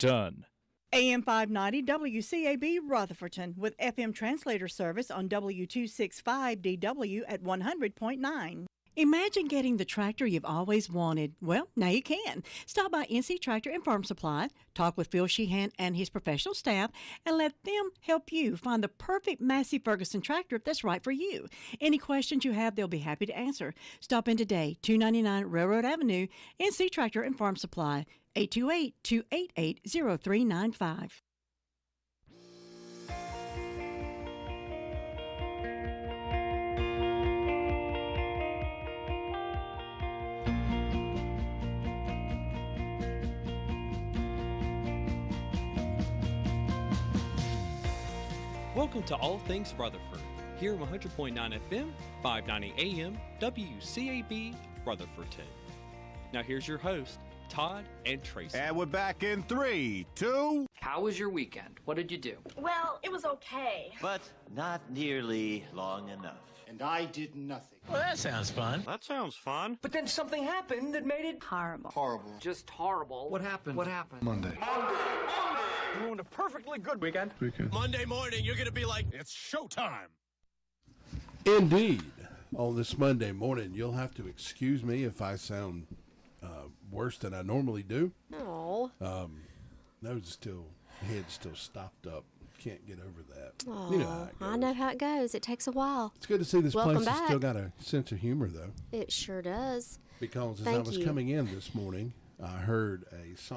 done. AM 590 WCAB Rutherfordton with FM translator service on W265DW at 100.9. Imagine getting the tractor you've always wanted. Well, now you can. Stop by NC Tractor and Farm Supply, talk with Phil Sheehan and his professional staff, and let them help you find the perfect Massey Ferguson tractor that's right for you. Any questions you have, they'll be happy to answer. Stop in today, 299 Railroad Avenue, NC Tractor and Farm Supply, 828-288-0395. Welcome to All Things Rutherford, here 100.9 FM, 590 AM, WCAB, Rutherfordton. Now here's your host, Todd and Tracy. And we're back in 3, 2. How was your weekend? What did you do? Well, it was okay. But not nearly long enough. And I did nothing. Well, that sounds fun. That sounds fun. But then something happened that made it Horrible. Horrible. just horrible. What happened? What happened? Monday. You ruined a perfectly good weekend. Monday morning, you're going to be like, It's showtime. Indeed. On this Monday morning, you'll have to excuse me if I sound worse than I normally do. Oh. Head's still stopped up. Can't get over that. Oh, you know how it goes. I know how it goes. It takes a while. It's good to see this Welcome place has back. still got a sense of humor, though. It sure does. Because as Thank I was you. coming in this morning, I heard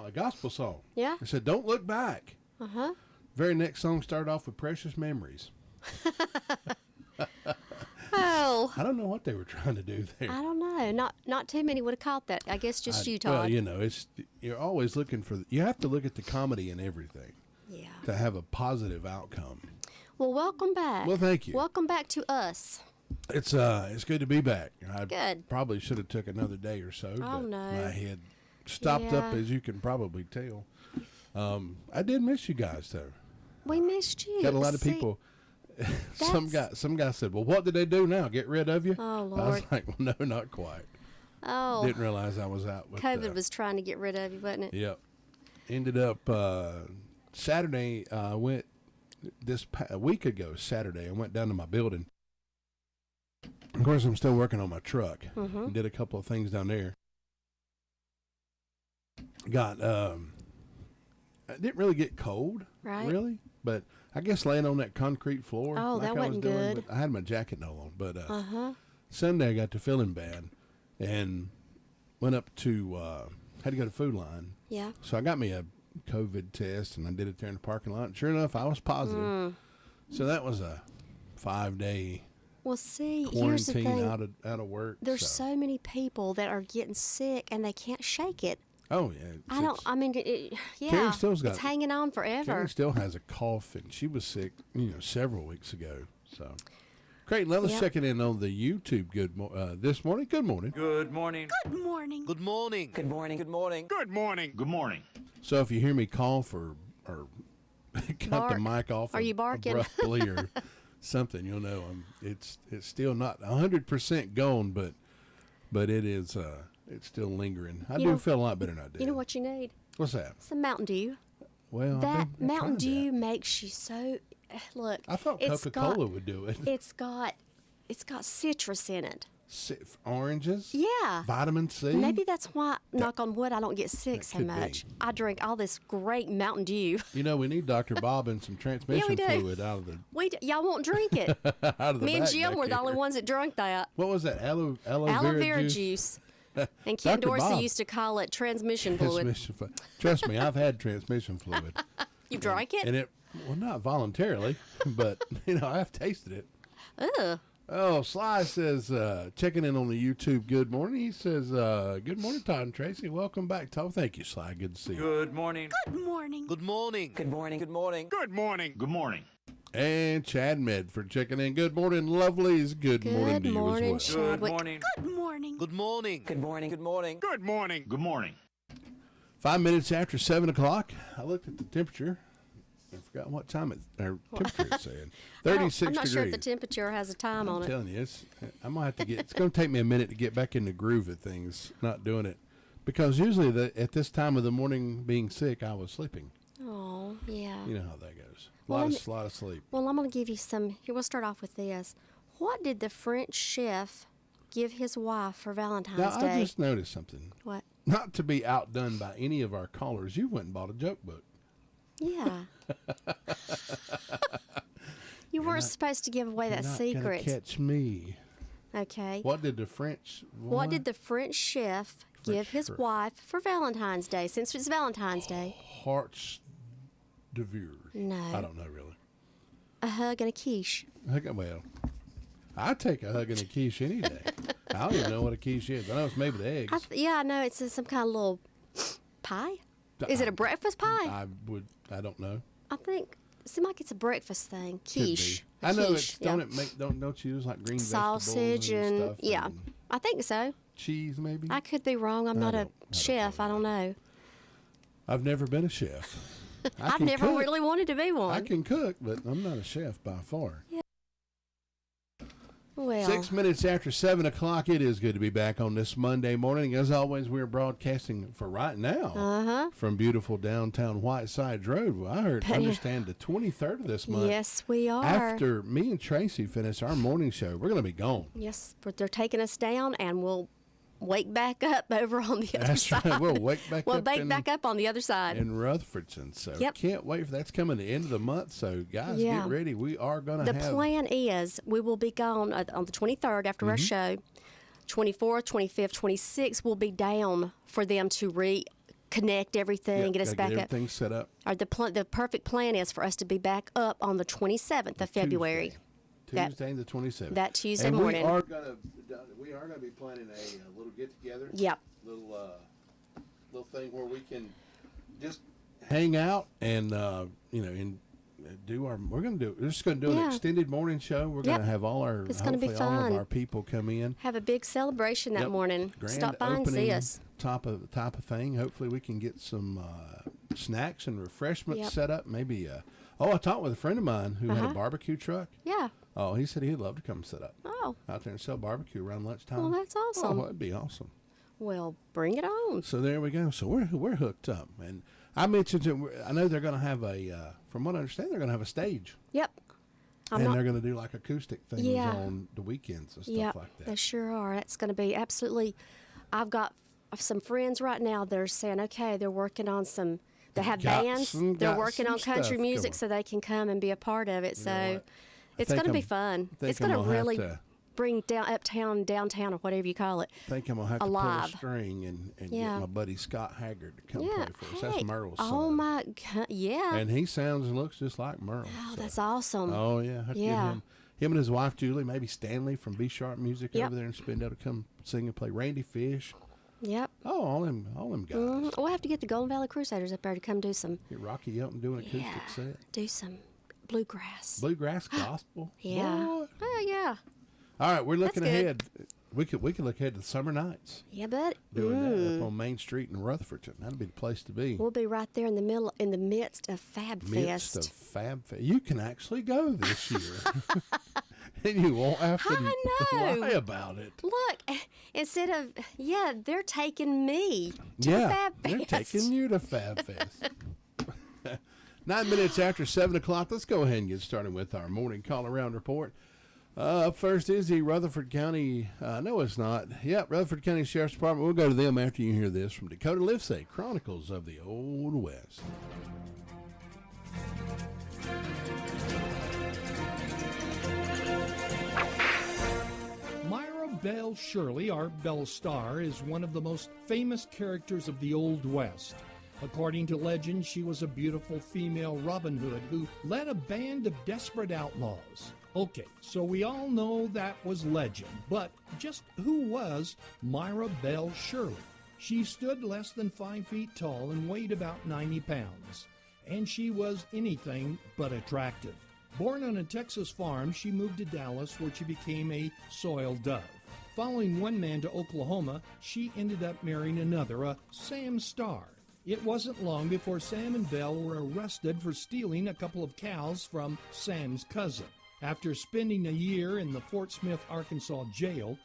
a gospel song. Yeah? It said, "Don't look back." Uh-huh. Very next song started off with "Precious Memories." Oh. I don't know what they were trying to do there. I don't know. Not too many would have caught that. I guess just you, Todd. Well, you know, you're always looking for. You have to look at the comedy in everything. Yeah. To have a positive outcome. Well, welcome back. Well, thank you. Welcome back to us. It's good to be back. I Good. probably should have took another day or so, Oh, but no. my head stopped up, Yeah. as you can probably tell. I did miss you guys, though. We missed you. Got a lot of See, people. Some guy said, "Well, what did they do now? Get rid of you?" Oh, I was Lord. like, "Well, no, not quite." Oh. Didn't realize I was out with COVID was trying to get rid of you, wasn't it? Yep. Ended up Saturday. I went a week ago. Saturday, I went down to my building. Of course, I'm still working on my truck. Mm-hmm. Did a couple of things down there. I didn't really get cold, Right. really, but I guess laying on that concrete floor. Oh, like that I was wasn't doing, good. but I had my jacket no on, but Uh-huh. Sunday I got to feeling bad, and went up to had to go to Food Line. Yeah. So I got me a COVID test, and I did it there in the parking lot. And sure enough, I was positive. So that was a 5-day Well, see, here's the quarantine thing. out of work. There's so many people that are getting sick and they can't shake it. Oh yeah. Yeah. Carrie still's got it's hanging on forever. Carrie still has a cough, and she was sick, several weeks ago. So, great. Now let's check it in on the YouTube. This morning. Good morning. good morning. Good morning. Good morning. Good morning. Good morning. Good morning. Good morning. So if you hear me cough or cut Bark. the mic off, Are you barking? abruptly or something, you'll know it's still not 100% gone, but it is. It's still lingering. I do feel a lot better than I did. You know what you need? What's that? Some Mountain Dew. Well, That I've Mountain tried Dew that. makes you so. Look. I thought it's Coca-Cola would do it. It's got citrus in it. Oranges. Yeah. Vitamin C. Maybe that's why, knock on wood, I don't get sick That so could much. be. I drink all this great Mountain Dew. We need Dr. Bob and some transmission do. fluid out of the Y'all won't drink it. out of the Me and back Jim back were the only here. ones that drank that. What was that? Aloe Vera juice. And Kim Dr. Dorsey Bob. used to call it transmission fluid. Transmission fluid. Trust me, I've had transmission fluid. You drank it? And not voluntarily, but I've tasted it. Ugh. Oh, Sly says, checking in on the YouTube. Good morning. He says, good morning, Todd and Tracy. Welcome back, Todd. Thank you, Sly. Good to see you. Good morning. Good morning. Good morning. Good morning. Good morning. Good morning. Good morning. And Chad Medford checking in. Good morning, lovelies. Good morning to you as well. Chadwick. Good morning. Good morning. Good morning. Good morning. Good morning. Good morning. Good morning. 5 minutes after 7 o'clock, I looked at the temperature. I forgot what time temperature it's saying. 36 I'm not degrees. sure if the temperature has a time on I'm it. telling you, I'm gonna have to it's gonna take me a minute to get back in the groove of things. Not doing it Because usually at this time of the morning, being sick, I was sleeping. Oh, yeah. You know how that goes. Well, A lot of sleep. Well, I'm going to give you some. Here, we'll start off with this. What did the French chef give his wife for Valentine's Day? I just noticed something. What? Not to be outdone by any of our callers, you went and bought a joke book. Yeah. You weren't supposed to give away that secret. You're not gonna catch me. Okay. What did the French? What did the French chef give his wife for Valentine's Day? Since it's Valentine's Day. Hearts de Vure. No. I don't know really. A hug and a quiche. Well, I take a hug and a quiche any day. I don't even know what a quiche is. I know it's made with eggs. I know it's some kind of little pie. Is it a breakfast pie? I don't know. I think it seems like it's a breakfast thing. Quiche. I know quiche, it's don't you use like green sausage vegetables and stuff? And I think so. Cheese maybe. I could be wrong. I'm not a chef. I don't know. I've never been a chef. I've never really wanted to be one. I can cook, but I'm not a chef by far. Yeah. Well, 6 minutes after 7 o'clock, it is good to be back on this Monday morning. As always, we're broadcasting for right now from beautiful downtown Whitesides Road. Well, I understand the 23rd of this month. Yes, we are. After me and Tracy finish our morning show, we're going to be gone. Yes, but they're taking us down, and we'll wake back up over on the other side. Right. We'll wake back up. We'll back up on the other side. In Rutherfordson. So can't wait for that's coming the end of the month. So guys, get ready. We are going to have. The plan is we will be gone on the 23rd after our show. 24th, 25th, 26th will be down for them to reconnect everything, get us back up. Everything set up. The perfect plan is for us to be back up on the 27th of February. Tuesday the 27th. That Tuesday morning. We are gonna be planning a little get together. Yep. Little thing where we can just hang out and do our. We're just gonna do an extended morning show. We're gonna have all our hopefully all of our people come in. Have a big celebration that morning. Grand Stop by and see us. Type of thing. Hopefully we can get some snacks and refreshments set up. Maybe. I talked with a friend of mine who had a barbecue truck. Yeah. Oh, he said he'd love to come set up. Oh. Out there and sell barbecue around lunchtime. Well, that's awesome. Oh, that'd be awesome. Well, bring it on. So there we go. So we're hooked up. And I mentioned I know they're going to have from what I understand, they're going to have a stage. Yep. They're going to do like acoustic things on the weekends and stuff like that. They sure are. That's going to be absolutely. I've got some friends right now that are saying, okay, they're working on some. They have bands. They're working on country music so they can come and be a part of it. So it's going to be fun. It's going to really bring downtown, or whatever you call it. I think I'm going to have to pull a string and get my buddy Scott Haggard to come play for us. That's Merle's son. Oh, my God. Yeah. And he sounds and looks just like Merle. Oh, that's awesome. Oh, yeah. Have to get him and his wife, Julie, maybe Stanley from B Sharp Music over there in Spindale to come sing and play. Randy Fish. Yep. Oh, all them guys. We'll have to get the Golden Valley Crusaders up there to come do some. Get Rocky up and do an acoustic set. Do some bluegrass. Bluegrass gospel. Yeah. Boy. Oh yeah. All right, we're looking ahead. We could look ahead to the summer nights. Yeah, buddy. Doing that up on Main Street in Rutherfordton. That'd be the place to be. We'll be right there in the midst of Fab Fest. You can actually go this year. And you won't have to lie about it. Look, instead of, they're taking me to the Fab Fest. They're taking you to Fab Fest. 9 minutes after 7 o'clock, let's go ahead and get started with our morning call-around report. Up first is the Rutherford County, no it's not. Rutherford County Sheriff's Department. We'll go to them after you hear this from Dakota Livesay, Chronicles of the Old West. Belle Shirley, our Belle Star, is one of the most famous characters of the Old West. According to legend, she was a beautiful female Robin Hood who led a band of desperate outlaws. Okay, so we all know that was legend, but just who was Myra Belle Shirley? She stood less than 5 feet tall and weighed about 90 pounds, and she was anything but attractive. Born on a Texas farm, she moved to Dallas where she became a soil dove. Following one man to Oklahoma, she ended up marrying another, a Sam Starr. It wasn't long before Sam and Belle were arrested for stealing a couple of cows from Sam's cousin. After spending a year in the Fort Smith, Arkansas jail,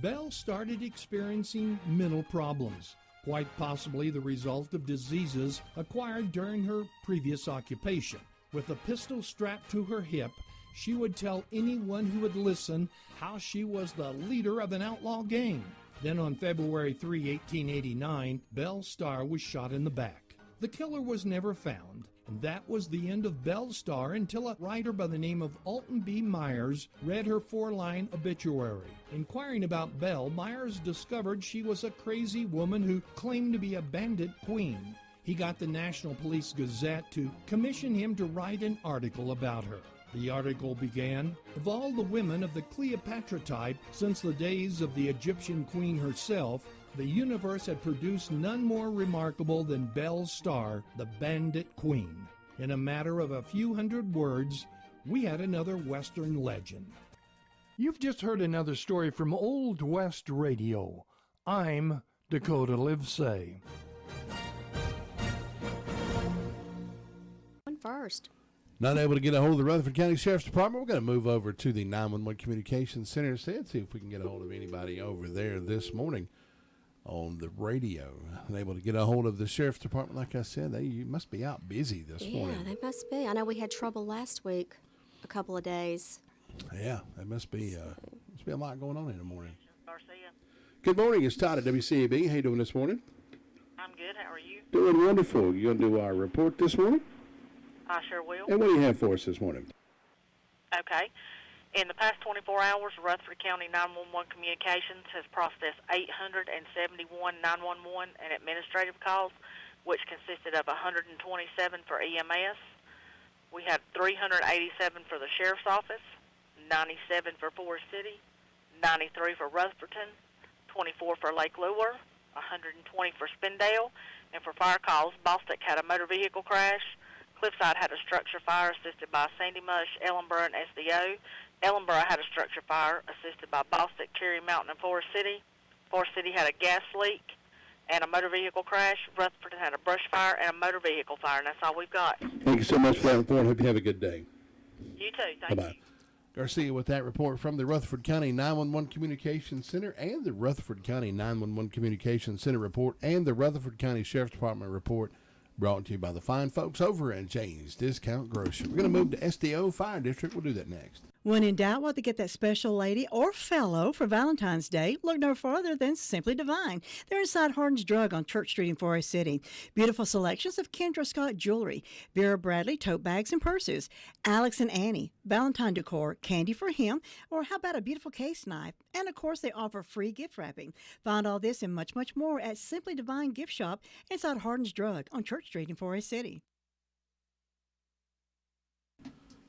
Belle started experiencing mental problems. quite possibly the result of diseases acquired during her previous occupation. With a pistol strapped to her hip, she would tell anyone who would listen how she was the leader of an outlaw gang. Then on February 3, 1889, Belle Starr was shot in the back. The killer was never found, and that was the end of Belle Starr until a writer by the name of Alton B. Myers read her 4-line obituary. Inquiring about Belle, Myers discovered she was a crazy woman who claimed to be a bandit queen. He got the National Police Gazette to commission him to write an article about her. The article began, "Of all the women of the Cleopatra type, since the days of the Egyptian queen herself, the universe had produced none more remarkable than Belle Starr, the bandit queen." In a matter of a few hundred words, we had another Western legend. You've just heard another story from Old West Radio. I'm Dakota Livesay. One first. Not able to get a hold of the Rutherford County Sheriff's Department. We're going to move over to the 911 Communications Center instead, see if we can get a hold of anybody over there this morning on the radio. Unable to get a hold of the Sheriff's Department, like I said, they must be out busy this morning. Yeah, they must be. I know we had trouble last week, a couple of days. Yeah, there must be a lot going on in the morning. Garcia. Good morning, it's Todd at WCAB. How you doing this morning? I'm good. How are you? Doing wonderful. You going to do our report this morning? I sure will. And what do you have for us this morning? Okay. In the past 24 hours, Rutherford County 911 Communications has processed 871 911 and administrative calls, which consisted of 127 for EMS. We had 387 for the Sheriff's Office, 97 for Forest City, 93 for Rutherfordton, 24 for Lake Lure, 120 for Spindale, and for fire calls, Bostic had a motor vehicle crash, Cliffside had a structure fire assisted by Sandy Mush, Ellenborough, and SDO. Ellenborough had a structure fire assisted by Bostic, Cherry Mountain, and Forest City. Forest City had a gas leak and a motor vehicle crash. Rutherford had a brush fire and a motor vehicle fire, and that's all we've got. Thank you so much for that report. Hope you have a good day. You too. Thank Bye-bye. you. Garcia with that report from the Rutherford County 911 Communications Center and the Rutherford County 911 Communications Center report and the Rutherford County Sheriff's Department report, brought to you by the fine folks over at Jane's Discount Grocery. We're going to move to SDO Fire District. We'll do that next. When in doubt what to get that special lady or fellow for Valentine's Day, look no further than Simply Divine. They're inside Harden's Drug on Church Street in Forest City. Beautiful selections of Kendra Scott jewelry, Vera Bradley tote bags and purses, Alex and Annie, Valentine decor, candy for him, or how about a beautiful case knife? And of course, they offer free gift wrapping. Find all this and much, much more at Simply Divine Gift Shop inside Harden's Drug on Church Street in Forest City.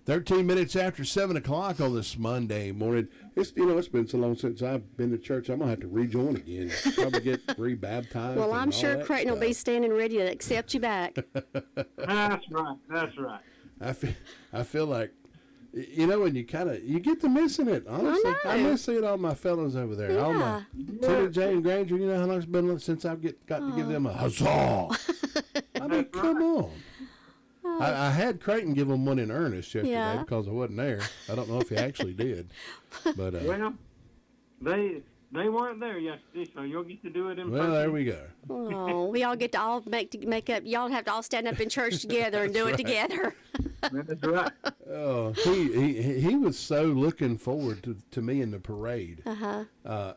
13 minutes after 7 o'clock on this Monday morning. It's been so long since I've been to church, I'm going to have to rejoin again. Probably get rebaptized. Well, I'm sure Creighton will be standing ready to accept you back. That's right. That's right. I feel like, when you get to missing it, honestly. I miss seeing all my fellows over there. Yeah. All my Tina, Jane, Granger, you know how long it's been since I've got to give them a huzzah. I mean, come on. I had Creighton give them one in earnest yesterday because I wasn't there. I don't know if he actually did. But well, they weren't there yesterday, so you'll get to do it in person. Well, there we go. Oh, we all get to all make up. Y'all have to all stand up in church together and do it together. That's right. Oh, he was so looking forward to me in the parade.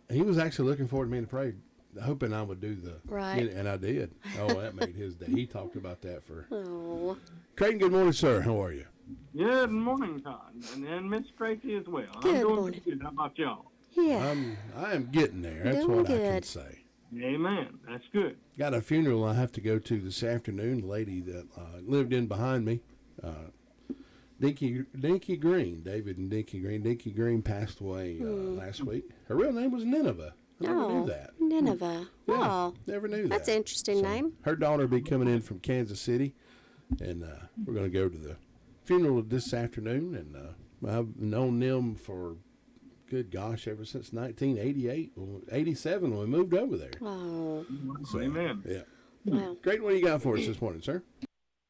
He was actually looking forward to me in the parade, hoping I would do the right, and I did. Oh, that made his day. He talked about that for. Oh. Creighton, good morning, sir. How are you? Good morning, Todd, and Miss Tracy as well. Good I'm doing morning. good. How about y'all? Yeah, I am getting there. That's doing what good. I can say. Amen. That's good. Got a funeral I have to go to this afternoon. The lady that lived in behind me, Dinky Green, David and Dinky Green. Dinky Green passed away last week. Her real name was Nineveh. I never knew that. Nineveh. Yeah, Oh, never knew that. that's an interesting name. Her daughter will be coming in from Kansas City, and we're going to go to the funeral this afternoon. And I've known them for, good gosh, ever since 1988, 87 when we moved over there. Oh, So, Amen. Yeah. well, Great. What do you got for us this morning, sir?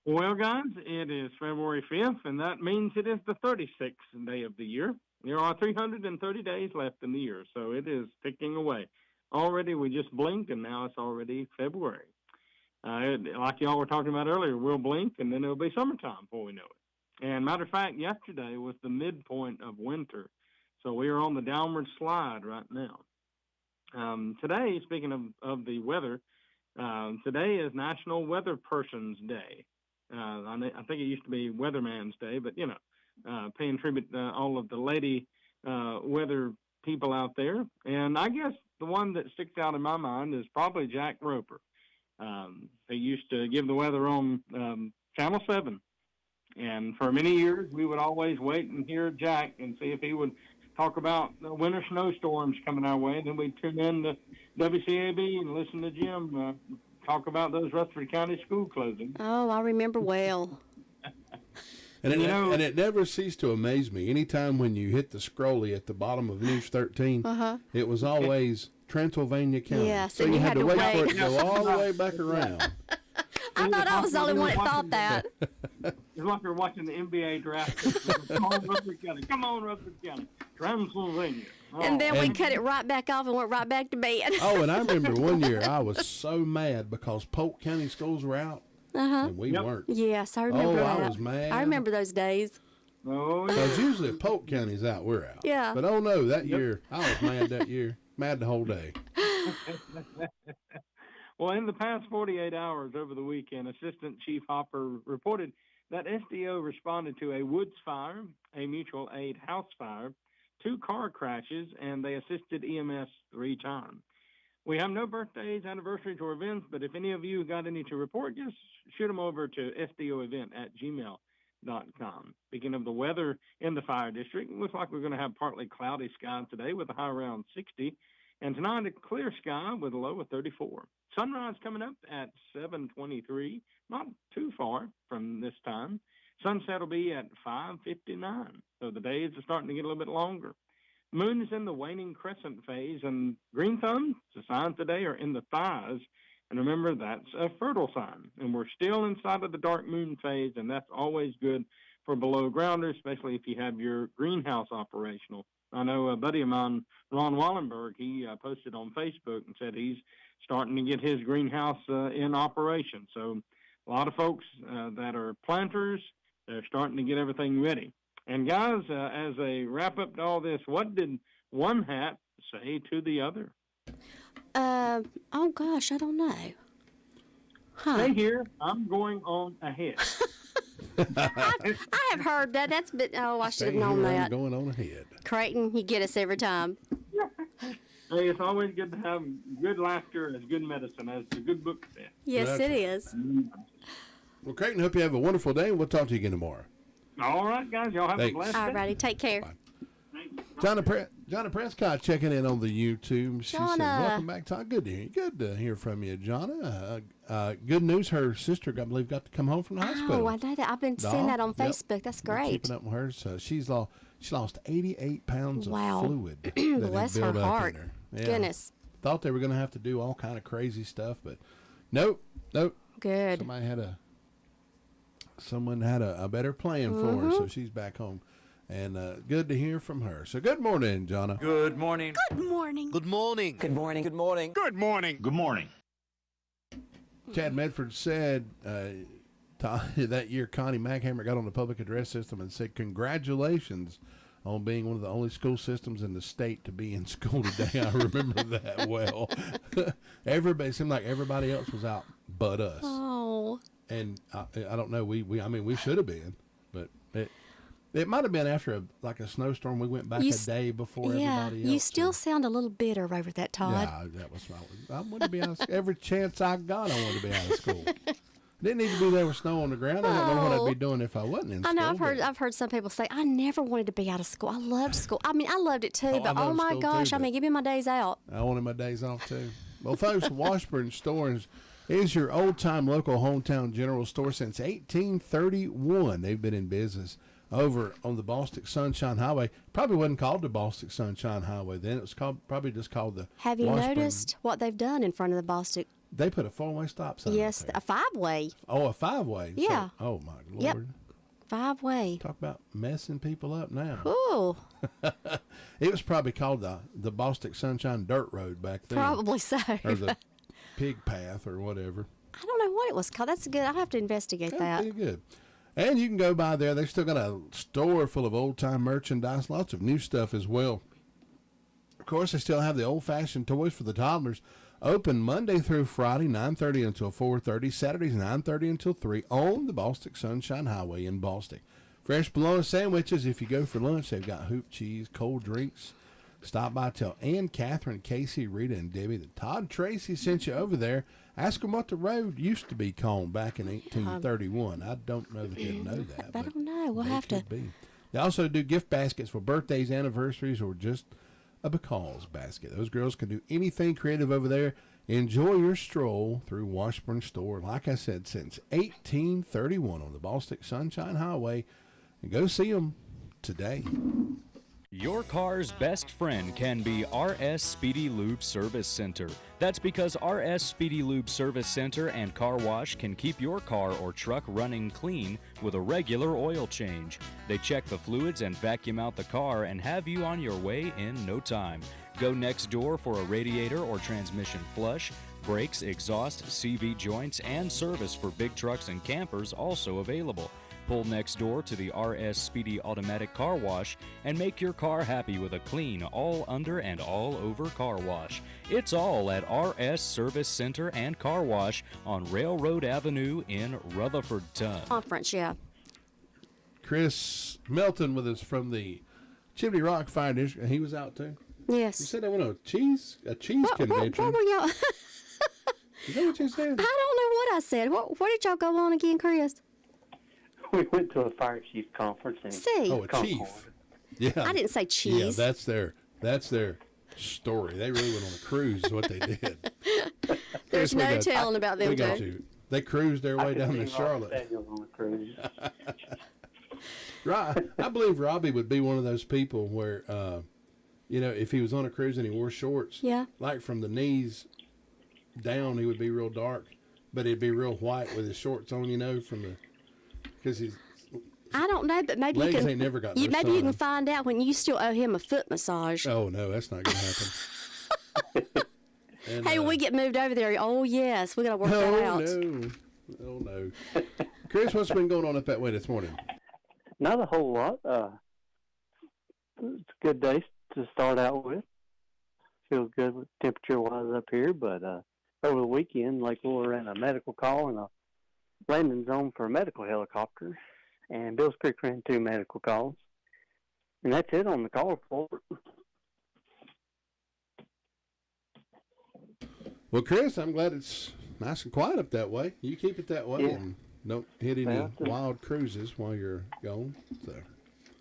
Well, guys, it is February 5th, and that means it is the 36th day of the year. There are 330 days left in the year, so it is ticking away. already. We just blinked, and now it's already February. Like y'all were talking about earlier, we'll blink, and then it'll be summertime before we know it. And matter of fact, yesterday was the midpoint of winter, so we are on the downward slide right now. Today, speaking of the weather, today is National Weather Person's Day. I think it used to be Weatherman's Day, but, paying tribute to all of the lady weather people out there. And I guess the one that sticks out in my mind is probably Jack Roper. He used to give the weather on Channel 7. And for many years, we would always wait and hear Jack and see if he would talk about the winter snowstorms coming our way. And then we'd tune in to WCAB and listen to Jim talk about those Rutherford County school closings. Oh, I remember well. And it never ceased to amaze me. Anytime when you hit the scrolly at the bottom of News 13, it was always Transylvania County. Yeah, so you had to wait for it to go all the way back around. I thought I was the only one that thought that. It's like we're watching the NBA draft. Come on, Rutherford County. Come on, Rutherford County. Transylvania. Oh. And then we cut it right back off and went right back to bed. Oh, and I remember one year I was so mad because Polk County schools were out. And we weren't. Yes, I remember that. I was mad. I remember those days. Oh, yeah. Because usually if Polk County's out, we're out. Yeah. But oh no, that year, I was mad that year. Mad the whole day. Well, in the past 48 hours over the weekend, Assistant Chief Hopper reported that SDO responded to a woods fire, a mutual aid house fire, 2 car crashes, and they assisted EMS 3 times. We have no birthdays, anniversaries, or events, but if any of you got any to report, just shoot them over to sdoevent@gmail.com. Speaking of the weather in the fire district, it looks like we're going to have partly cloudy skies today with a high around 60, and tonight a clear sky with a low of 34. Sunrise coming up at 7:23, not too far from this time. Sunset will be at 5:59, so the days are starting to get a little bit longer. The moon is in the waning crescent phase, and green thumbs, the signs today are in the thighs. And remember, that's a fertile sign. And we're still inside of the dark moon phase, and that's always good for below grounders, especially if you have your greenhouse operational. I know a buddy of mine, Ron Wallenberg, he posted on Facebook and said he's starting to get his greenhouse in operation. So a lot of folks that are planters, they're starting to get everything ready. And guys, as a wrap up to all this, what did one hat say to the other? Oh gosh, I don't know. Stay here. I'm going on ahead. I have heard that. That's been. Oh, I should have known that. I'm going on ahead. Creighton, you get us every time. Hey, it's always good to have good laughter as good medicine, as the good book said. Yes, it is. Well, Creighton, hope you have a wonderful day, and we'll talk to you again tomorrow. All right, guys. Y'all have a blessed day. All righty. Take care. Bye. Jonna Prescott checking in on the YouTube. She said, welcome back, Todd. Good to hear from you, Jonna. Good news. Her sister, I believe, got to come home from the hospital. Oh, I know that. I've been seeing that on Facebook. That's great. Keeping up with her. So she lost 88 pounds of fluid. That Bless her heart. In her. Yeah. Goodness. Thought they were going to have to do all kind of crazy stuff, but nope. Good. Someone had a better plan for her, so she's back home. And good to hear from her. So good morning, Jonna. Good morning. Good morning. Good morning. Good morning. Good morning. Good morning. Good morning. Chad Medford said that year Connie Mackhammer got on the public address system and said, congratulations on being one of the only school systems in the state to be in school today. I remember that well. It seemed like everybody else was out but us. Oh. And I don't know. We should have been, but it might have been after a snowstorm. We went back a day before everybody else. Yeah, you still sound a little bitter over that, Todd. Yeah, that was I wanted to be out of school. Every chance I got, I wanted to be out of school. Didn't need to be there with snow on the ground. I don't know what I'd be doing if I wasn't in school. I know. I've heard some people say, I never wanted to be out of school. I loved school. I mean, I loved it too, but oh my gosh, give me my days out. I wanted my days off too. Well, folks, Washburn Stores is your old-time local hometown general store since 1831. They've been in business over on the Bostic Sunshine Highway. Probably wasn't called the Bostic Sunshine Highway then. It was probably just called the Have you noticed what they've done in front of the Bostic? They put a 4-way stop sign. Yes, a 5-way. Oh, a 5-way. Yeah. So, oh, my Lord. Yep. 5-way. Talk about messing people up now. Ooh. It was probably called the Bostic Sunshine Dirt Road back then. Probably so. Or the Pig Path or whatever. I don't know what it was called. That's good. I'll have to investigate that. Pretty good. And you can go by there. They've still got a store full of old-time merchandise, lots of new stuff as well. Of course, they still have the old-fashioned toys for the toddlers. Open Monday through Friday, 9:30 until 4:30. Saturdays, 9:30 until 3 on the Bostic Sunshine Highway in Bostic. Fresh bologna sandwiches. If you go for lunch, they've got hoop cheese, cold drinks. Stop by, tell Ann, Catherine, Casey, Rita, and Debbie that Todd Tracy sent you over there. Ask them what the road used to be called back in 1831. I don't know that they'd know that. I don't know. We'll have to. They also do gift baskets for birthdays, anniversaries, or just a because basket. Those girls can do anything creative over there. Enjoy your stroll through Washburn Store, like I said, since 1831 on the Bostic Sunshine Highway. And go see them today. Your car's best friend can be RS Speedy Lube Service Center. That's because RS Speedy Lube Service Center and Car Wash can keep your car or truck running clean with a regular oil change. They check the fluids and vacuum out the car and have you on your way in no time. Go next door for a radiator or transmission flush, brakes, exhaust, CV joints, and service for big trucks and campers also available. Pull next door to the RS Speedy Automatic Car Wash and make your car happy with a clean, all under and all over car wash. It's all at RS Service Center and Car Wash on Railroad Avenue in Rutherfordton. Conference, yeah. Chris Melton with us from the Chimney Rock Fire District. He was out too. Yes. You said they went on a cheese convention. What were y'all? Is that what you said? I don't know what I said. Where did y'all go on again, Chris? We went to a fire chief conference. Oh, a chief. Yeah. I didn't say cheese. Yeah, that's their story. They really went on a cruise is what they did. There's no telling about them two. They cruised their way down to Charlotte. On a cruise. Right. I believe Robbie would be one of those people where, if he was on a cruise and he wore shorts, yeah, like from the knees down, he would be real dark, but he'd be real white with his shorts on, from the... Because he's... I don't know, but maybe legs you can... ain't never got maybe you can find out when you still owe him a foot massage. Oh, no, that's not going to happen. And, hey, when we get moved over there, oh, yes, we got to work that out. Oh, no. Chris, what's been going on up that way this morning? Not a whole lot. It's a good day to start out with. Feels good temperature-wise up here, but over the weekend, Lake Laura ran a medical call and a landing zone for a medical helicopter, and Bills Creek ran 2 medical calls. And that's it on the call report. Well, Chris, I'm glad it's nice and quiet up that way. You keep it that way and don't hit any wild cruises while you're gone. So.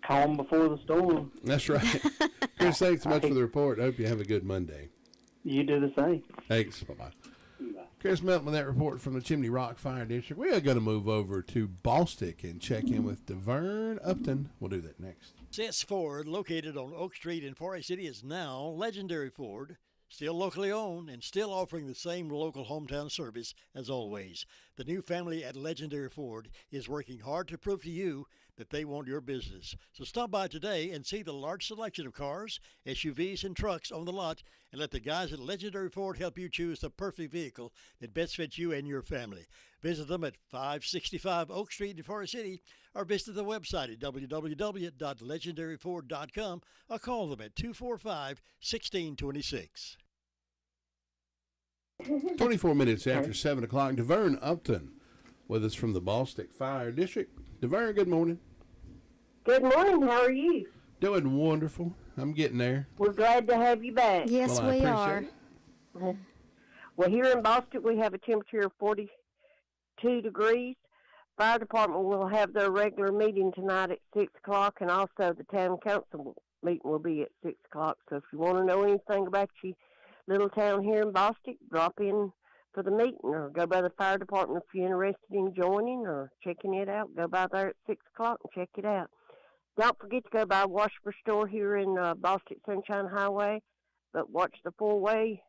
Calm before the storm. That's right. Chris, thanks so much for the report. I hope you have a good Monday. You do the same. Thanks. Bye-bye. Chris Melton with that report from the Chimney Rock Fire District. We are going to move over to Bostic and check in with DeVern Upton. We'll do that next. Sis Ford, located on Oak Street in Forest City, is now Legendary Ford. Still locally owned and still offering the same local hometown service as always. The new family at Legendary Ford is working hard to prove to you that they want your business. So stop by today and see the large selection of cars, SUVs, and trucks on the lot, and let the guys at Legendary Ford help you choose the perfect vehicle that best fits you and your family. Visit them at 565 Oak Street in Forest City or visit the website at www.legendaryford.com or call them at 245-1626. 24 minutes after 7 o'clock, DeVern Upton with us from the Bostic Fire District. DeVern, good morning. Good morning. How are you? Doing wonderful. I'm getting there. We're glad to have you back. Yes, well, we are. Well, here in Boston, we have a temperature of 42 degrees. Fire department will have their regular meeting tonight at 6 o'clock, and also the town council meeting will be at 6 o'clock. So if you want to know anything about your little town here in Boston, drop in for the meeting or go by the fire department if you're interested in joining or checking it out. Go by there at 6 o'clock and check it out. Don't forget to go by Washburn Store here in Bostic Sunshine Highway, but watch the 5-way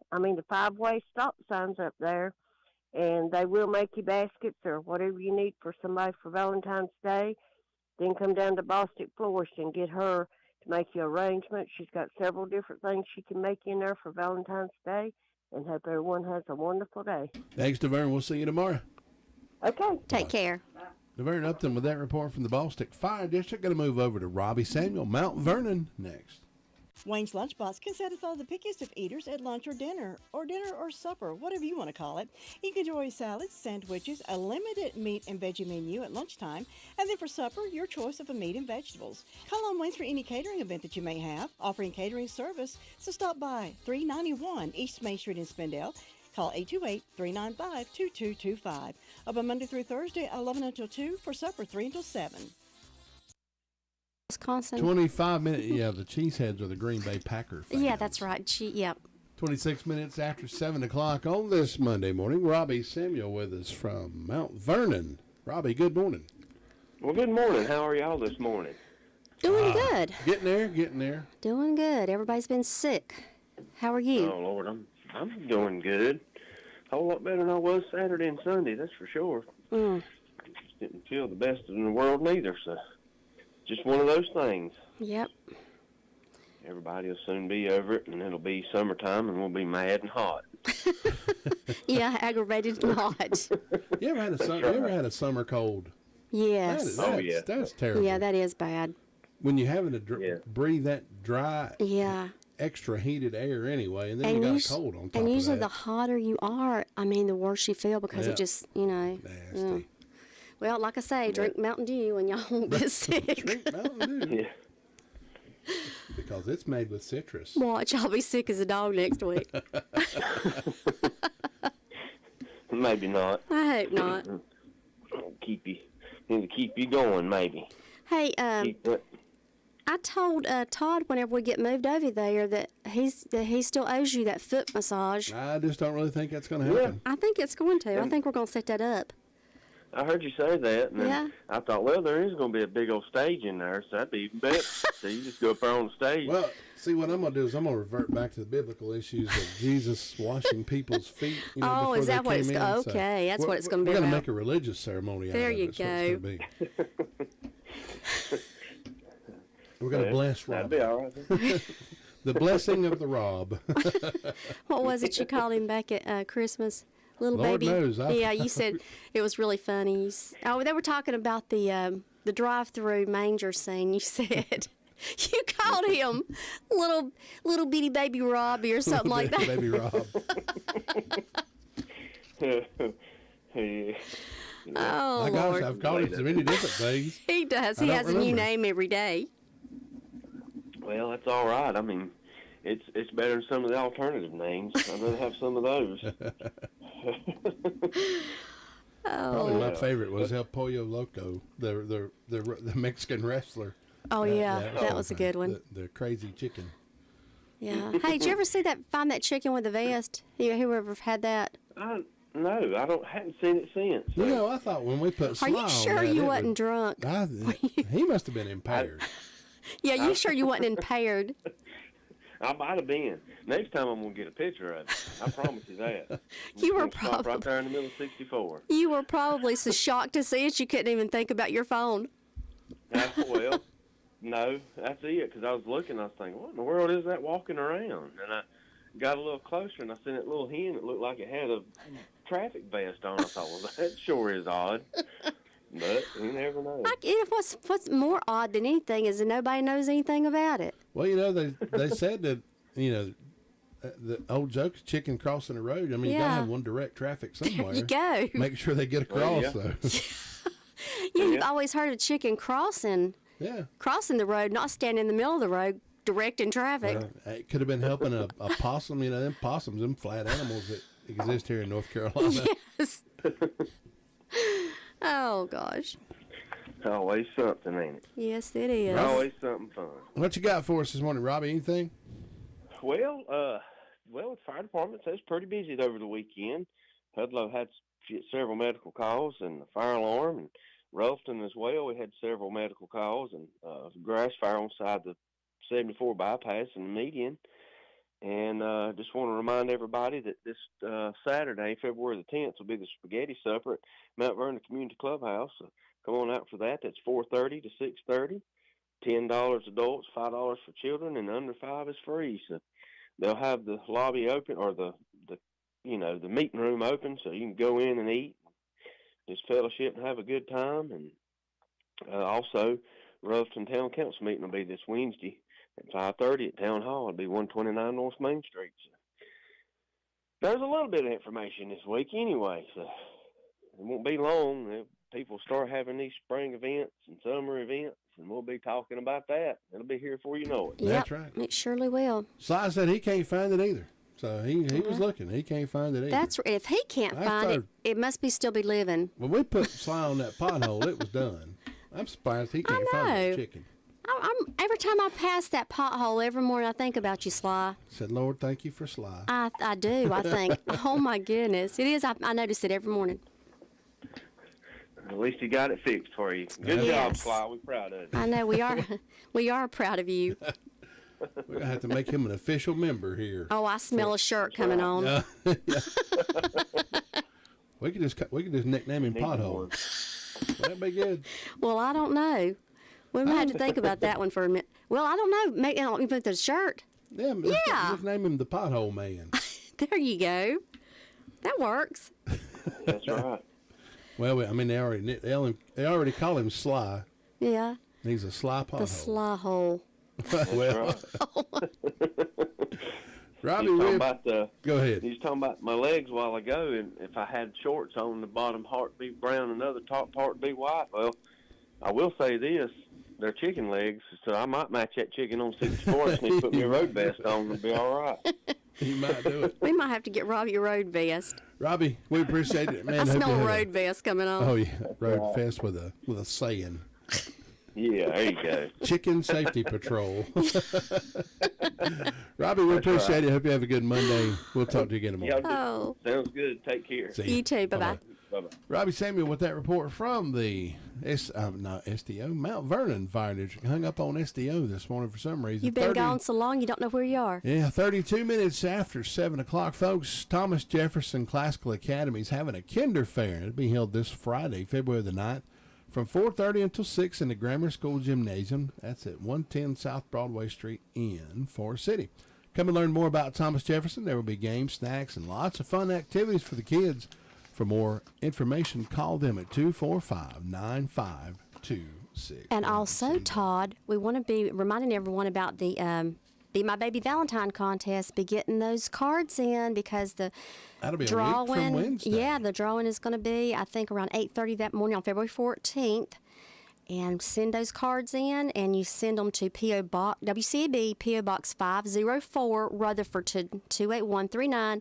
stop signs up there, and they will make you baskets or whatever you need for somebody for Valentine's Day. Then come down to Bostic Florist and get her to make you arrangements. She's got several different things she can make in there for Valentine's Day, and hope everyone has a wonderful day. Thanks, DeVern. We'll see you tomorrow. Okay. Take care. DeVern Upton with that report from the Bostic Fire District. Going to move over to Robbie Samuel, Mount Vernon, next. Wayne's Lunchbox can satisfy the pickiest of eaters at lunch or dinner or supper, whatever you want to call it. You can enjoy salads, sandwiches, a limited meat and veggie menu at lunchtime, and then for supper, your choice of a meat and vegetables. Call on Wayne's for any catering event that you may have, offering catering service, so stop by 391 East Main Street in Spindale. Call 828-395-2225. Open Monday through Thursday, 11 until 2, for supper, 3 until 7. Wisconsin. 25 minutes. Yeah, the Cheeseheads are the Green Bay Packers. Yeah, that's right. Yep. 26 minutes after 7 o'clock on this Monday morning. Robbie Samuel with us from Mount Vernon. Robbie, good morning. Well, good morning. How are y'all this morning? Doing good. Getting there. Doing good. Everybody's been sick. How are you? Oh, Lord, I'm doing good. A whole lot better than I was Saturday and Sunday, that's for sure. Just didn't feel the best in the world neither, so just one of those things. Yep. Everybody will soon be over it, and it'll be summertime, and we'll be mad and hot. Yeah, aggravated and hot. You ever had a summer cold? Yes. That's terrible. Yeah, that is bad. When you're having to breathe that dry, extra heated air anyway, and then you got a cold on top of that. And usually the hotter you are, the worse you feel because it just, Nasty. Well, like I say, drink Mountain Dew and y'all won't get sick. Drink Mountain Dew. Because it's made with citrus. Watch, I'll be sick as a dog next week. Maybe not. I hope not. Keep you going, maybe. Hey, I told Todd whenever we get moved over there that he still owes you that foot massage. I just don't really think that's going to happen. I think it's going to. I think we're going to set that up. I heard you say that, and then I thought, well, there is going to be a big old stage in there, so that'd be even better. So you just go up there on the stage. Well, see, what I'm going to do is I'm going to revert back to the biblical issues of Jesus washing people's feet. Oh, is that what it's going to be? Okay, that's what it's going to be We're about. going to make a religious ceremony out of it. There you go. We're going to bless Rob. That'd be all right. The blessing of the Rob. What was it you called him back at Christmas? Little Lord baby. Knows, yeah, you said it was really funny. They were talking about the drive-through manger scene. You said you called him little bitty baby Robbie or something like that. Baby Rob. Oh, my gosh, Lord. I've called him so many different things. He does. He has a new name every day. Well, that's all right. It's better than some of the alternative names. I'd rather have some of those. Probably my favorite was El Pollo Loco, the Mexican wrestler. Oh yeah, that was a good one. The crazy chicken. Yeah. Hey, did you ever find that chicken with the vest? Whoever had that? No, I hadn't seen it since. So. I thought when we put Sly Are you sure on that, you wasn't drunk? He must have been impaired. Yeah, you sure you wasn't impaired? I might have been. Next time I'm going to get a picture of it. I promise you that. You were probably right there in the middle of 64. You were probably so shocked to see it you couldn't even think about your phone. Well, no, that's it. Because I was looking, I was thinking, what in the world is that walking around? And I got a little closer, and I seen that little hen that looked like it had a traffic vest on. I thought, well, that sure is odd. But you never know. What's more odd than anything is that nobody knows anything about it. Well, they said that, the old joke is chicken crossing the road. You got to have one direct traffic somewhere. There you go. Make sure they get across, though. You've always heard of chicken crossing. Yeah. Crossing the road, not standing in the middle of the road, directing traffic. It could have been helping a possum. Them possums, them flat animals that exist here in North Carolina. Yes. Oh, gosh. Always something, ain't it? Yes, it is. Always something fun. What you got for us this morning, Robbie? Anything? Well, the fire department says pretty busy over the weekend. Hudlow had several medical calls and the fire alarm, and Ralston as well. We had several medical calls and grass fire on the side of the 74 bypass and the median. And just want to remind everybody that this Saturday, February the 10th, will be the spaghetti supper at Mount Vernon Community Clubhouse. Come on out for that. That's 4:30 to 6:30. $10 adults, $5 for children, and under 5 is free. So they'll have the lobby open, or the meeting room open, so you can go in and eat, just fellowship and have a good time. And also, Rutherford Town Council meeting will be this Wednesday at 5:30 at Town Hall. It'll be 129 North Main Street. So there's a little bit of information this week anyway, so it won't be long. People start having these spring events and summer events, and we'll be talking about that. It'll be here before you know it. Yep, That's right. It surely will. Sly said he can't find it either. So he was looking. He can't find it either. If he can't find it, it must still be living. When we put Sly on that pothole, it was done. I'm surprised he can't find that chicken. Every time I pass that pothole every morning, I think about you, Sly. Said, Lord, thank you for Sly. I do. I think, oh my goodness, it is. I notice it every morning. At least he got it fixed for you. Good job, Sly. We're proud of you. I know we are. We are proud of you. We're gonna have to make him an official member here. Oh, I smell a shirt coming on. Yeah. We could just nickname him Pothole. That'd be good. Well, I don't know. We might have to think about that one for a minute. Well, I don't know. Maybe I'll put the shirt. Yeah. Just name him the Pothole Man. There you go. That works. That's right. Well, they already call him Sly. Yeah. He's a Sly Pothole. The Sly Hole. Well, Robbie, go ahead. He was talking about my legs a while ago, and if I had shorts on, the bottom part would be brown and the other top part would be white. Well, I will say this. They're chicken legs, so I might match that chicken on 64 and put me a road vest on and be all right. You might do it. We might have to get Robbie a road vest. Robbie, we appreciate it, man. I smell a road vest coming on. Oh, yeah, road vest with a saying. Yeah, there you go. Chicken Safety Patrol. Robbie, we appreciate it. Hope you have a good Monday. We'll talk to you again tomorrow. Oh. Sounds good. Take care. See you too. Bye-bye. Bye-bye. Robbie Samuel with that report from the Mount Vernon Fire District. Hung up on SDO this morning for some reason. You've been gone so long, you don't know where you are. Yeah, 32 minutes after 7 o'clock, folks. Thomas Jefferson Classical Academy is having a Kinder Fair. It'll be held this Friday, February the 9th, from 4:30 until 6 in the Grammar School Gymnasium. That's at 110 South Broadway Street in Forest City. Come and learn more about Thomas Jefferson. There will be games, snacks, and lots of fun activities for the kids. For more information, call them at 245-9526. And also, Todd, we want to be reminding everyone about the Be My Baby Valentine contest. Be getting those cards in because the That'll be drawing, a week from Wednesday. Yeah, the drawing is going to be, I think, around 8:30 that morning on February 14th. And send those cards in, and you send them to P.O. Box, WCAB, P.O. Box 504, Rutherford 28139.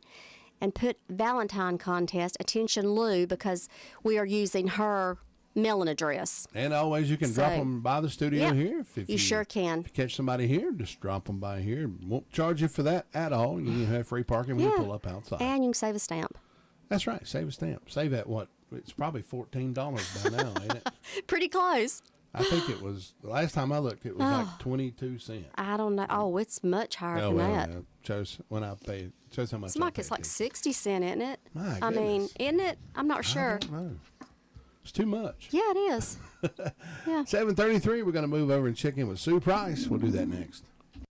And put Valentine contest, attention Lou, because we are using her mailing address. And always you can drop them by the studio here. If you sure can. If you catch somebody here, just drop them by here. Won't charge you for that at all. You have free parking when you pull up outside. And you can save a stamp. That's right. Save a stamp. Save at what? It's probably $14 by now, ain't it? Pretty close. I think it was, the last time I looked, it was like 22 cents. I don't know. Oh, it's much higher than that. It shows when I paid. Shows how much. It's like 60 cents, isn't it? My I mean, isn't it? I'm not sure. I don't know. It's too much. Yeah, it is. Yeah. 7:33. We're going to move over and check in with Sue Price. We'll do that next.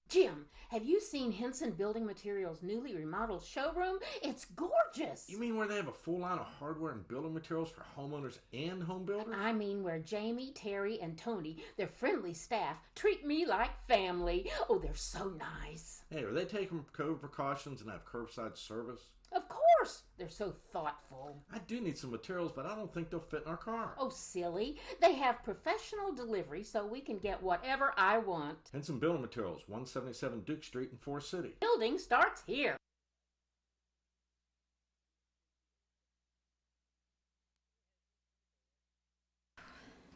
Jim, have you seen Henson Building Materials' newly remodeled showroom? It's gorgeous. You mean where they have a full line of hardware and building materials for homeowners and home builders? I mean where Jamie, Terry, and Tony, their friendly staff, treat me like family. Oh, they're so nice. Hey, are they taking COVID precautions and have curbside service? Of course. They're so thoughtful. I do need some materials, but I don't think they'll fit in our car. Oh, silly. They have professional delivery so we can get whatever I want. Henson Building Materials, 177 Duke Street in Forest City. Building starts here.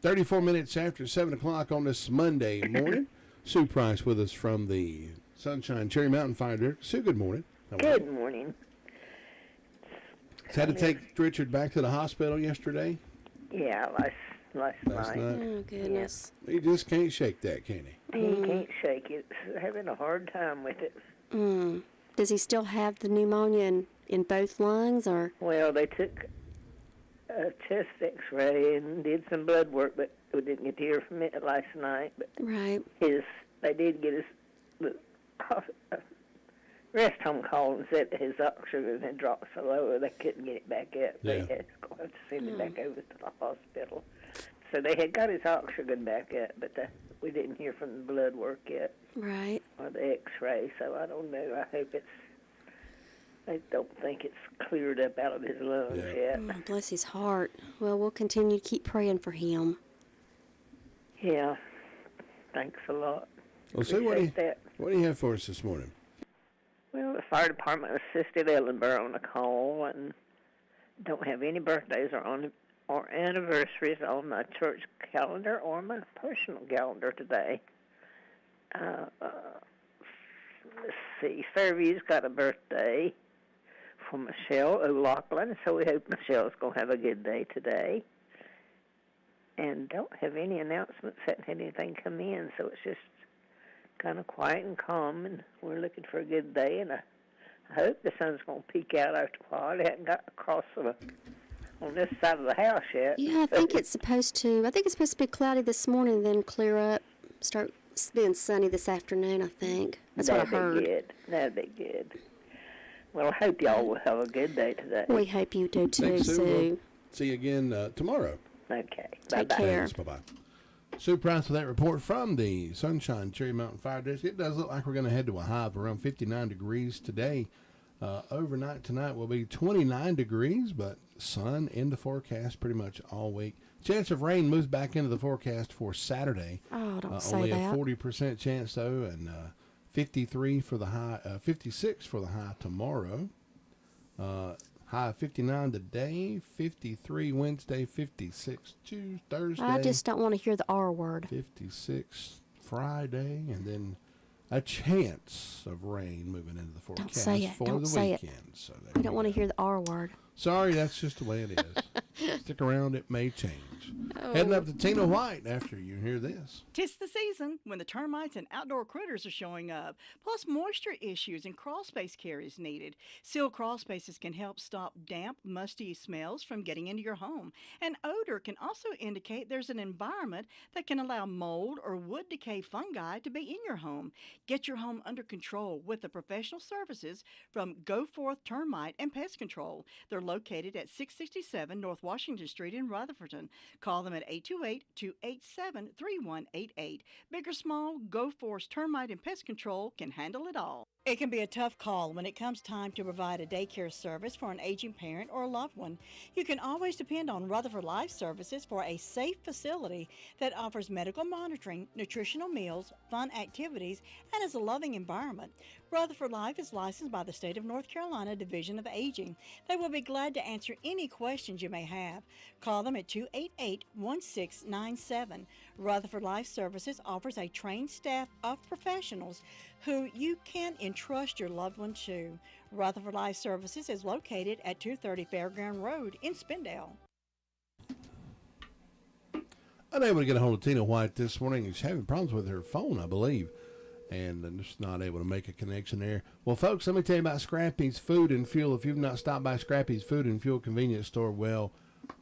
"34 minutes after 7 o'clock on this Monday morning. Sue Price with us from the Sunshine Cherry Mountain Fire District. Sue, good morning. Good morning. Had to take Richard back to the hospital yesterday? Yeah, last night. Oh, goodness. Yeah. He just can't shake that, can he? He can't shake it. He's having a hard time with it. Does he still have the pneumonia in both lungs, or? Well, they took a chest X-ray and did some blood work, but we didn't get to hear from it last night. But Right. They did get his rest home called and said that his oxygen had dropped so low they couldn't get it back up. They had to send it back over to the hospital. So they had got his oxygen back up, but we didn't hear from the blood work yet. Right. Or the X-ray, so I don't know. I don't think it's cleared up out of his lungs yet. Oh, bless his heart. Well, we'll continue to keep praying for him. Yeah. Thanks a lot. Well, so what do you have for us this morning? Well, the fire department assisted Ellenborough on a call and don't have any birthdays or anniversaries on my church calendar or my personal calendar today. Let's see. Fairview's got a birthday for Michelle O'Loughlin, so we hope Michelle's going to have a good day today. And don't have any announcements, haven't had anything come in, so it's just kind of quiet and calm, and we're looking for a good day, and I hope the sun's going to peek out after a while. It hasn't got across on this side of the house yet. Yeah, I think it's supposed to be cloudy this morning, then clear up, start being sunny this afternoon, I think. That's what I heard. That'd be good. Well, I hope y'all will have a good day today. We hope you do too, Thanks, Sue. We'll see you again tomorrow. Okay. Take care. Bye-bye. Sue Price with that report from the Sunshine Cherry Mountain Fire District. It does look like we're going to head to a high of around 59 degrees today. Overnight tonight will be 29 degrees, but sun in the forecast pretty much all week. Chance of rain moves back into the forecast for Saturday. Oh, don't say only that. Only a 40% chance, though, and 53 for the high, 56 for the high tomorrow. High 59 today, 53 Wednesday, 56 Thursday. I just don't want to hear the R word. 56 Friday, and then a chance of rain moving into the forecast Don't say it. for Don't the say weekend. it. So We don't want to hear the R word. Sorry, that's just the way it is. Stick around, it may change. Oh. Heading up to Tina White after you hear this. 'Tis the season when the termites and outdoor critters are showing up, plus moisture issues and crawl space care is needed. Sealed crawl spaces can help stop damp, musty smells from getting into your home. And odor can also indicate there's an environment that can allow mold or wood decay fungi to be in your home. Get your home under control with the professional services from Go Forth Termite and Pest Control. They're located at 667 North Washington Street in Rutherfordton. Call them at 828-287-3188. Big or small, Go Forth Termite and Pest Control can handle it all. It can be a tough call when it comes time to provide a daycare service for an aging parent or a loved one. You can always depend on Rutherford Life Services for a safe facility that offers medical monitoring, nutritional meals, fun activities, and is a loving environment. Rutherford Life is licensed by the State of North Carolina Division of Aging. They will be glad to answer any questions you may have. Call them at 288-1697. Rutherford Life Services offers a trained staff of professionals who you can entrust your loved one to. Rutherford Life Services is located at 230 Fairground Road in Spindale. Unable to get a hold of Tina White this morning. She's having problems with her phone, I believe, and I'm just not able to make a connection there. Well, folks, let me tell you about Scrappy's Food and Fuel. If you've not stopped by Scrappy's Food and Fuel convenience store, well,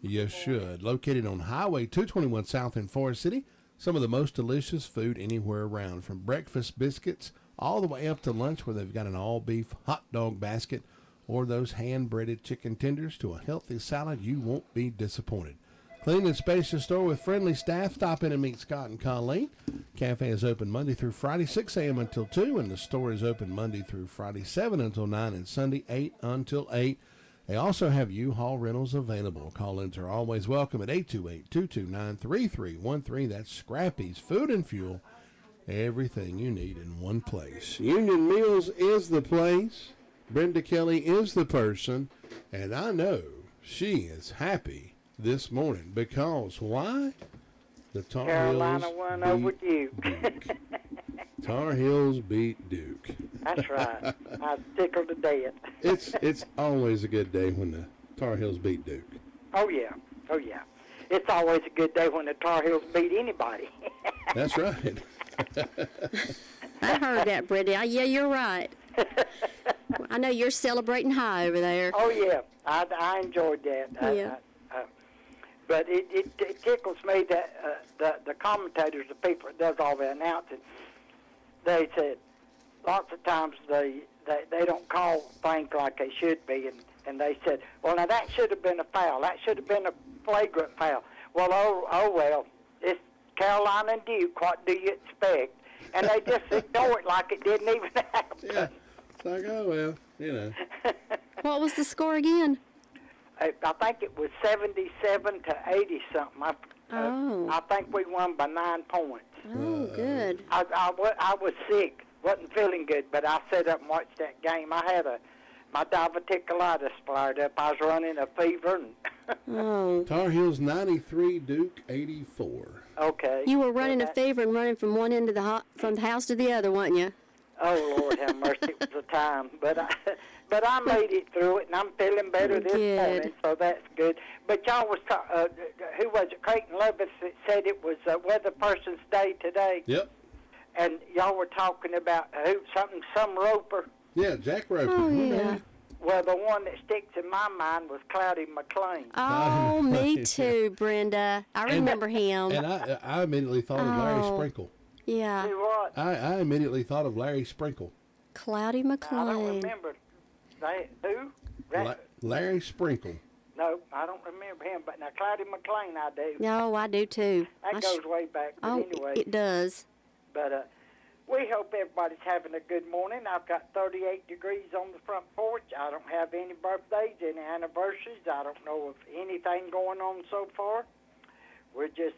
you should. Located on Highway 221 South in Forest City, some of the most delicious food anywhere around, from breakfast biscuits all the way up to lunch, where they've got an all-beef hot dog basket, or those hand-breaded chicken tenders to a healthy salad. You won't be disappointed. Clean and spacious store with friendly staff. Stop in and meet Scott and Colleen. Cafe is open Monday through Friday, 6 a.m. until 2, and the store is open Monday through Friday, 7 until 9, and Sunday, 8 until 8. They also have U-Haul rentals available. Call-ins are always welcome at 828-229-3313. That's Scrappy's Food and Fuel. Everything you need in one place. Union Meals is the place. Brenda Kelly is the person. And I know she is happy this morning because why? The Tar Carolina Heels won over Duke. Tar Heels beat Duke. That's right. I was tickled to death. It's always a good day when the Tar Heels beat Duke. Oh, yeah. Oh, yeah. It's always a good day when the Tar Heels beat anybody. That's right. I heard that, Brittany. Yeah, you're right. I know you're celebrating high over there. Oh, yeah. I enjoyed that. Yeah. But it tickles me that the commentators, the people that does all the announcing, they said lots of times they don't call things like they should be, and they said, well, now that should have been a foul. That should have been a flagrant foul. Well, oh well, it's Carolina and Duke. What do you expect? And they just ignore it like it didn't even happen. Yeah, it's like, oh well, you know. What was the score again? I think it was 77 to 80 something. I think we won by 9 points. Oh, good. I was sick, wasn't feeling good, but I sat up and watched that game. I had my diverticulitis flared up. I was running a fever. And Tar Heels 93, Duke 84. Okay. You were running a fever and running from one end of from the house to the other, weren't you? Oh Lord have mercy, it was a time. But I made it through it, and I'm feeling better this morning, so that's good. But y'all was who was it? Creighton Levis that said it was Weather Person's Day today. Yep. And y'all were talking about some roper. Yeah, Jack Roper. Oh yeah. Well, the one that sticks in my mind was Cloudy McLean. Oh, me too, Brenda. I remember him. And I immediately thought of Larry Sprinkle. Yeah. Do what? I immediately thought of Larry Sprinkle. Cloudy McLean. I don't remember. Who? Larry Sprinkle. No, I don't remember him. But now Cloudy McLean, I do. No, I do too. That goes way back. But anyway. It does. But we hope everybody's having a good morning. I've got 38 degrees on the front porch. I don't have any birthdays, any anniversaries. I don't know of anything going on so far. We're just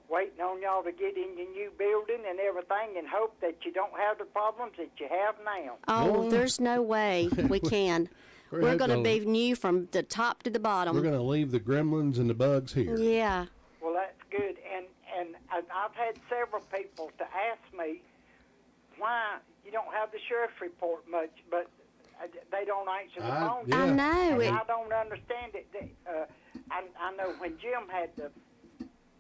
waiting on y'all to get in your new building and everything and hope that you don't have the problems that you have now. Oh, there's no way we can. We're going to be new from the top to the bottom. We're going to leave the gremlins and the bugs here. Yeah. Well, that's good. And I've had several people to ask me why you don't have the sheriff's report much, but they don't answer the phone. Yeah. I know. And I don't understand it. I know when Jim had the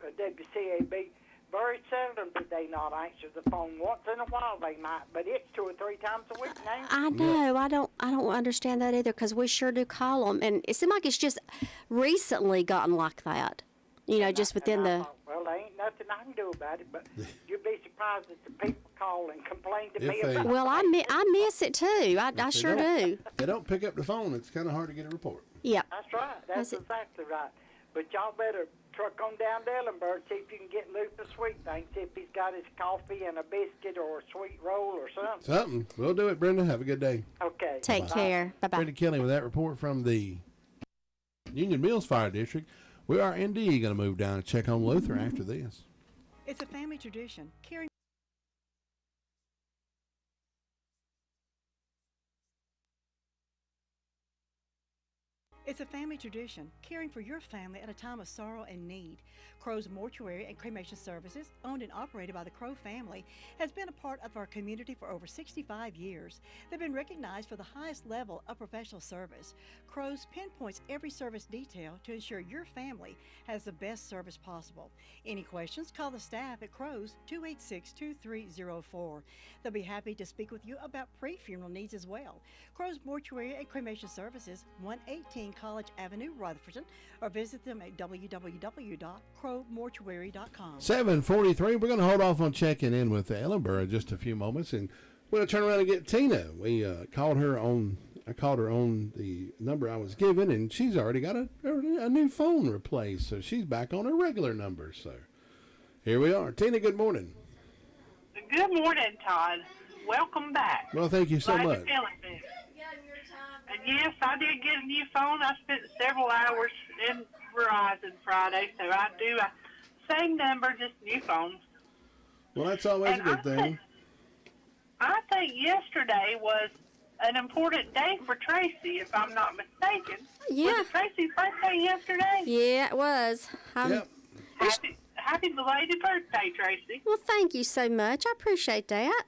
WCAB, very seldom did they not answer the phone. Once in a while they might, but it's 2 or 3 times a week now. I know. I don't understand that either because we sure do call them, and it seems like it's just recently gotten like that. You know, just within the. Well, there ain't nothing I can do about it, but you'd be surprised that the people call and complain to me about it. Well, I miss it too. I sure do. They don't pick up the phone. It's kind of hard to get a report. Yep. That's right. That's exactly right. But y'all better truck on down to Ellenburg, see if you can get Lupus Sweet thing, see if he's got his coffee and a biscuit or a sweet roll or something. Something. We'll do it, Brenda. Have a good day. Okay. Take care. Bye-bye. Brenda Kelly with that report from the Union Mills Fire District. We are indeed going to move down and check on Luther after this. It's a family tradition, caring. It's a family tradition, caring for your family at a time of sorrow and need. Crow's Mortuary and Cremation Services, owned and operated by the Crow family, has been a part of our community for over 65 years. They've been recognized for the highest level of professional service. Crow's pinpoints every service detail to ensure your family has the best service possible. Any questions, call the staff at Crow's 286-2304. They'll be happy to speak with you about pre-funeral needs as well. Crow's Mortuary and Cremation Services, 118 College Avenue, Rutherford, or visit them at www.crowmortuary.com. 7:43. We're going to hold off on checking in with Ellenborough in just a few moments, and we're going to turn around and get Tina. We called her on. I called her on the number I was given, and she's already got a new phone replaced, so she's back on her regular number. So here we are. Tina, good morning. Good morning, Todd. Welcome back. Well, thank you so Glad much. You're feeling better. And yes, I did get a new phone. I spent several hours in Verizon Friday, so I do same number, just new phone. Well, that's always a good thing. I think yesterday was an important day for Tracy, if I'm not mistaken. Yeah. Was it Tracy's birthday yesterday? Yeah, it was. Happy belated birthday, Tracy. Well, thank you so much. I appreciate that.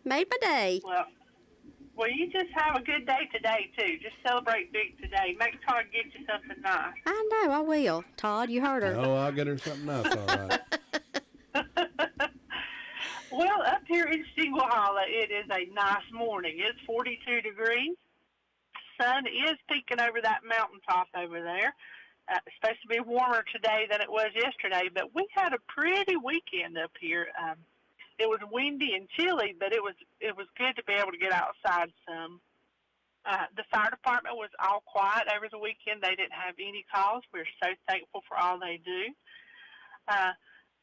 Made my day. Well, you just have a good day today, too. Just celebrate big today. Make Todd get you something nice. I know, I will. Todd, you heard her. Oh, I'll get her something nice, all right. Well, up here in Stewahala, it is a nice morning. It's 42 degrees. Sun is peeking over that mountaintop over there. It's supposed to be warmer today than it was yesterday, but we had a pretty weekend up here. It was windy and chilly, but it was good to be able to get outside some. The fire department was all quiet over the weekend. They didn't have any calls. We're so thankful for all they do.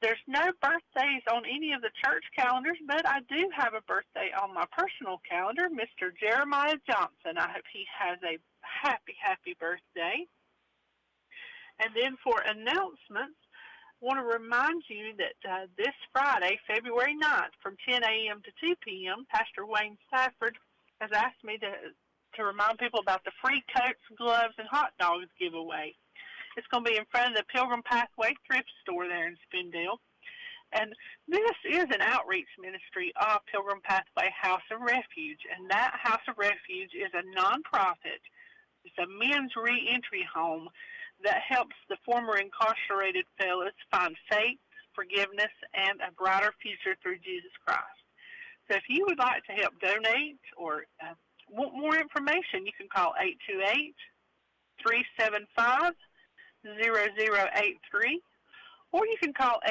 There's no birthdays on any of the church calendars, but I do have a birthday on my personal calendar, Mr. Jeremiah Johnson. I hope he has a happy, happy birthday. And then for announcements, I want to remind you that this Friday, February 9th, from 10 a.m. to 2 p.m., Pastor Wayne Stafford has asked me to remind people about the free coats, gloves, and hot dogs giveaway. It's going to be in front of the Pilgrim Pathway thrift store there in Spindale. And this is an outreach ministry of Pilgrim Pathway House of Refuge. And that House of Refuge is a nonprofit. It's a men's reentry home that helps the former incarcerated fellas find faith, forgiveness, and a brighter future through Jesus Christ. So if you would like to help donate or want more information, you can call 828-375-0083, or you can call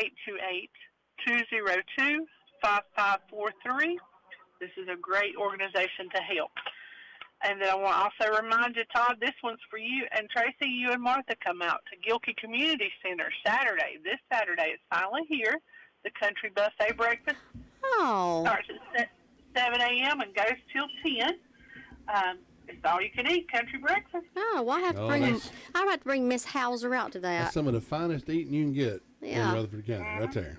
828-202-5543. This is a great organization to help. And then I want to also remind you, Todd, this one's for you and Tracy. You and Martha come out to Gilkey Community Center Saturday. This Saturday is finally here. The country buffet breakfast starts at 7 a.m. and goes till 10. It's all you can eat, country breakfast. Oh, well, I have to bring Miss Hauser out to that. That's some of the finest eating you can get in Rutherford County, right there.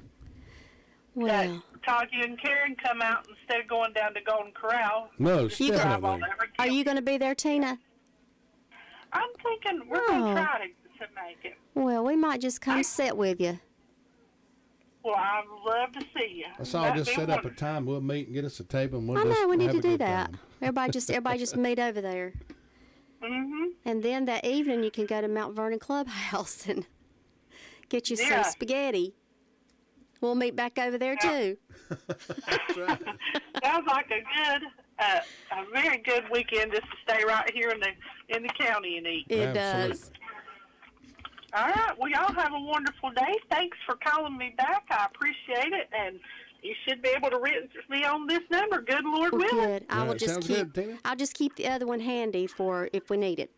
Well, Todd, you and Karen come out instead of going down to Golden Corral. No, Just drive on definitely. over. Are you going to be there, Tina? I'm thinking we're going to try to make it. Well, we might just come sit with you. Well, I'd love to see you. Let's all just set up a time. We'll meet and get us a table. And we'll I know we need have to a do good that. time. Everybody just meet over there. And then that evening you can go to Mount Vernon Clubhouse and get you some spaghetti. We'll meet back over there too. Sounds like a very good weekend just to stay right here in the county and eat. It does. All right. Well, y'all have a wonderful day. Thanks for calling me back. I appreciate it. And you should be able to reach me on this number. Good Lord willing. Good. I'll just keep the other one handy for if we need it.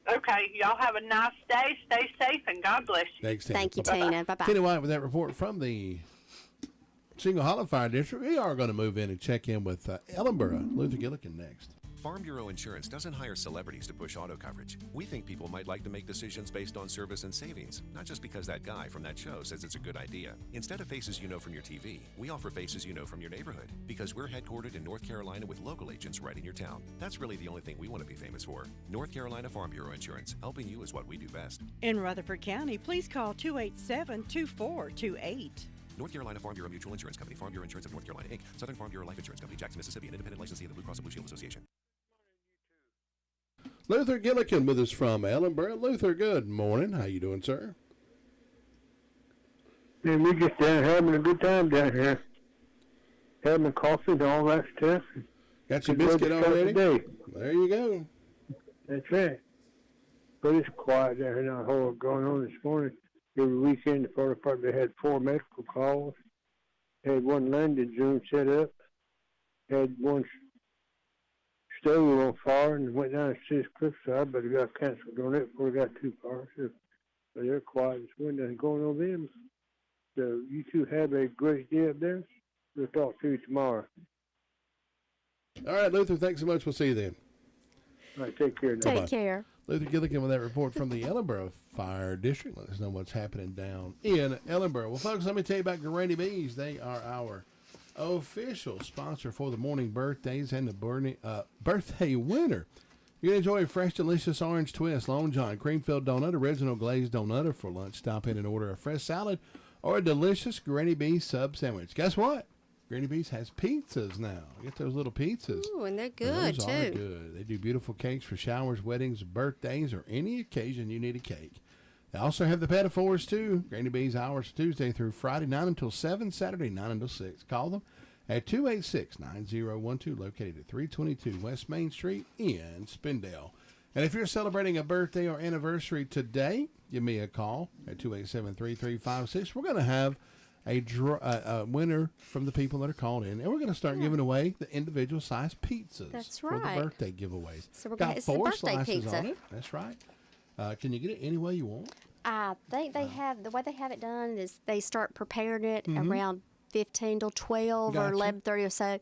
Okay. Y'all have a nice day. Stay safe, and God bless you. Thanks, Tina. Thank you, Bye-bye. Tina. Bye-bye. Tina White with that report from the Shingle Hollow Fire District. We are going to move in and check in with Ellenborough. Luther Gillikin next. Farm Bureau Insurance doesn't hire celebrities to push auto coverage. We think people might like to make decisions based on service and savings, not just because that guy from that show says it's a good idea. Instead of faces you know from your TV, we offer faces you know from your neighborhood, because we're headquartered in North Carolina with local agents right in your town. That's really the only thing we want to be famous for. North Carolina Farm Bureau Insurance. Helping you is what we do best. In Rutherford County, please call 287-2428. North Carolina Farm Bureau Mutual Insurance Company, Farm Bureau Insurance of North Carolina, Inc., Southern Farm Bureau Life Insurance Company, Jackson, Mississippi, an independent licensee of the Blue Cross and Blue Shield Association. Luther Gillikin with us from Ellenborough. Luther, good morning. How you doing, sir? And we just having a good time down here. Having coffee and all that stuff. Got your biscuit already? There you go. That's right. But it's quiet down here, not a whole lot going on this morning. Every weekend, the fire department had 4 medical calls. Had one landing zone set up. Had one stove on fire and went down to Sis Cliffside, but it got canceled on it before it got too far. So they're quiet this morning, nothing going on them. So you two have a great day up there. We'll talk to you tomorrow. All right, Luther, thanks so much. We'll see you then. All right, take care now. Take care. Luther Gillikin with that report from the Ellenborough Fire District. Let us know what's happening down in Ellenborough. Well, folks, let me tell you about Granny Bees. They are our official sponsor for the morning birthdays and the birthday winner. You can enjoy a fresh, delicious orange twist, Long John, cream-filled donut, original glazed donut, or for lunch, stop in and order a fresh salad or a delicious Granny Bees sub sandwich. Guess what? Granny Bees has pizzas now. Get those little pizzas. Ooh, and they're good, those too. Are good. They do beautiful cakes for showers, weddings, birthdays, or any occasion you need a cake. They also have the Pettifors, too. Granny Bees hours Tuesday through Friday, 9 until 7, Saturday, 9 until 6. Call them at 286-9012, located at 322 West Main Street in Spindale. And if you're celebrating a birthday or anniversary today, give me a call at 287-3356. We're going to have a winner from the people that are called in, and we're going to start giving away the individual size pizzas. That's for right. the birthday giveaways. So we're got it's the 4 birthday slices pizza. on it. That's right. Can you get it any way you want? I think they have, the way they have it done is they start preparing it Mhm. around 15 to 12 or Gotcha. 11:30 or so.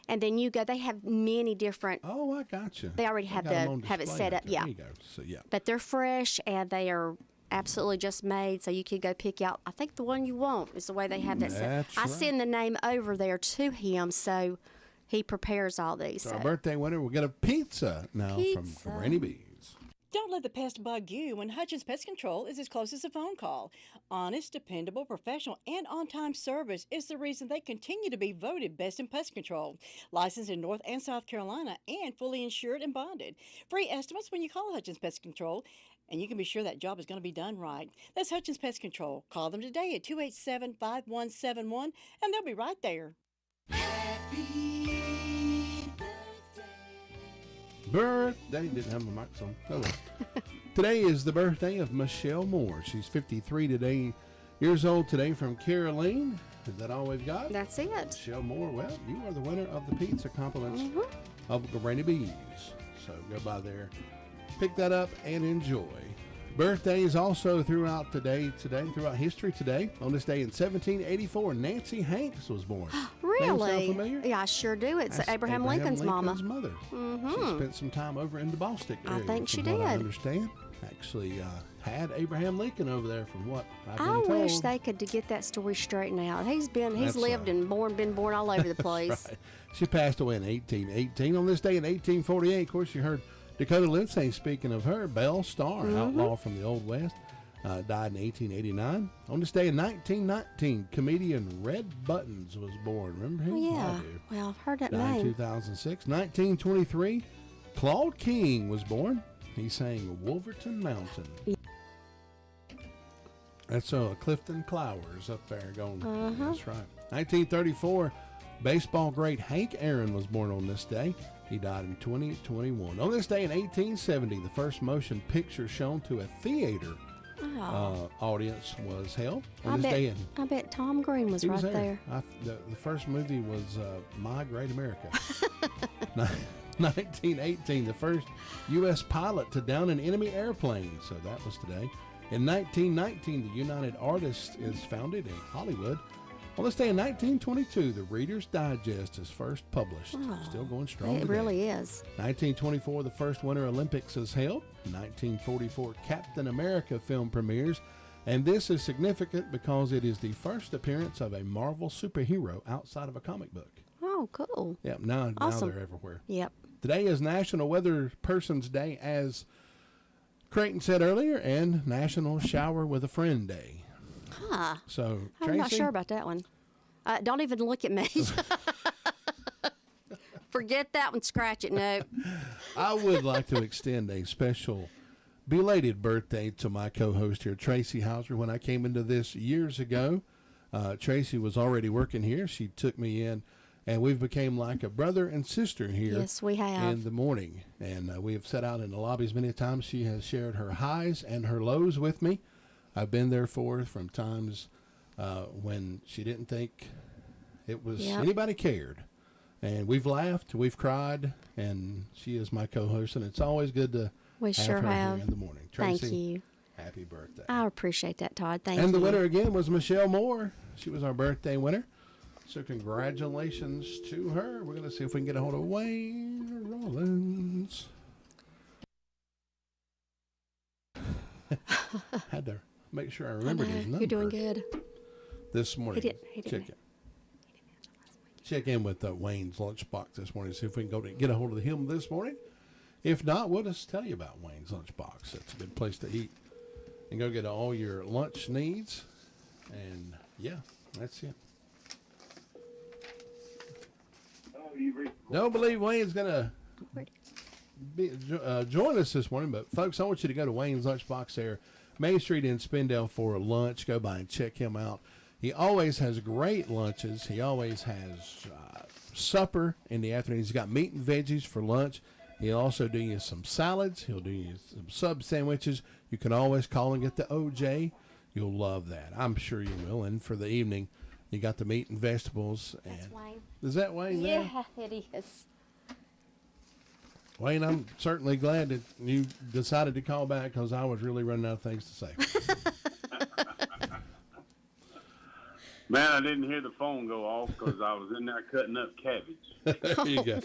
And then you go, they have many different. Oh, I got you. They already have have it set up. Yeah. There you go. So, yeah. But they're fresh and they are absolutely just made, so you can go pick out. I think the one you want is the way they have that set. That's I right. send the name over there to him, so he prepares all these. So So our birthday winner will get a pizza now from Rainy Bees. Don't let the pest bug you when Hutchins Pest Control is as close as a phone call. Honest, dependable, professional, and on-time service is the reason they continue to be voted best in pest control. Licensed in North and South Carolina and fully insured and bonded. Free estimates when you call Hutchins Pest Control, and you can be sure that job is going to be done right. That's Hutchins Pest Control. Call them today at 287-5171, and they'll be right there. Birthday. Didn't have my mic on. Oh, well. Today is the birthday of Michelle Moore. She's 53 today, years old today from Caroline. Is that all we've got? That's it. Michelle Moore. Well, you are the winner of the pizza compliments of the Rainy Bees. So go by there, pick that up, and enjoy. Birthdays also throughout throughout history today. On this day in 1784, Nancy Hanks was born. Name sound Really? familiar? Yeah, I sure do. It's That's Abraham Lincoln's mama. mother. Mm-hmm. She spent some time over in the Boston area. I think she from what I did. understand. Actually, had Abraham Lincoln over there from what I've been I told. wish they could to get that story straightened out. He's That's lived and been born all over the place. That's right. She passed away in 1818. On this day in 1848, of course, you heard Dakota Lindsay speaking of her. Belle Starr, outlaw from the Old West, died in 1889. On this day in 1919, comedian Red Buttons was born. Remember him? Oh, yeah. I do. Well, I've heard that Died in name. 2006. 1923, Claude King was born. He sang Wolverton Mountain. That's Clifton Clowers up there going. That's right. 1934, baseball great Hank Aaron was born on this day. He died in 2021. On this day in 1870, the first motion picture shown to a theater audience was held. On this day I bet Tom Green was he right was there. The first movie was My Great America. 1918, the first U.S. pilot to down an enemy airplane. So that was today. In 1919, the United Artists is founded in Hollywood. On this day in 1922, the Reader's Digest is first published. Still going strong It today. really is. 1924, the first Winter Olympics is held. 1944, Captain America film premieres. And this is significant because it is the first appearance of a Marvel superhero outside of a comic book. Oh, cool. Yep, now Awesome. they're everywhere. Yep. Today is National Weather Person's Day, as Creighton said earlier, and National Shower with a Friend Day. Huh. So, I'm not Tracy? sure about that one. Don't even look at me. Forget that one. Scratch it. No. I would like to extend a special belated birthday to my co-host here, Tracy Hauser. When I came into this years ago, Tracy was already working here. She took me in, and we've become like a brother and sister here. Yes, we have. In the morning. And we have sat out in the lobbies many times. She has shared her highs and her lows with me. I've been there for her from times when she didn't think it was anybody cared. And we've laughed, we've cried, and she is my co-host, and it's always good to We have sure her have. here in the morning. Tracy, Thank you. happy birthday. I appreciate that, Todd. Thank you. And the winner again was Michelle Moore. She was our birthday winner. So congratulations to her. We're going to see if we can get a hold of Wayne Rollins. Had to make sure I remembered his number. You're doing good. This morning. He didn't. Check in with Wayne's lunchbox this morning, see if we can go to get a hold of him this morning. If not, we'll just tell you about Wayne's lunchbox. It's a good place to eat and go get all your lunch needs. And yeah, that's it. Don't believe Wayne's going to join us this morning, but folks, I want you to go to Wayne's Lunchbox there, Main Street in Spindale, for lunch. Go by and check him out. He always has great lunches. He always has supper in the afternoon. He's got meat and veggies for lunch. He'll also do you some salads. He'll do you some sub sandwiches. You can always call and get the OJ. You'll love that. I'm sure you will. And for the evening, you got the meat and vegetables. That's Wayne. Is that Wayne there? Yeah, it is. Wayne, I'm certainly glad that you decided to call back because I was really running out of things to say. Man, I didn't hear the phone go off because I was in there cutting up cabbage. There you go.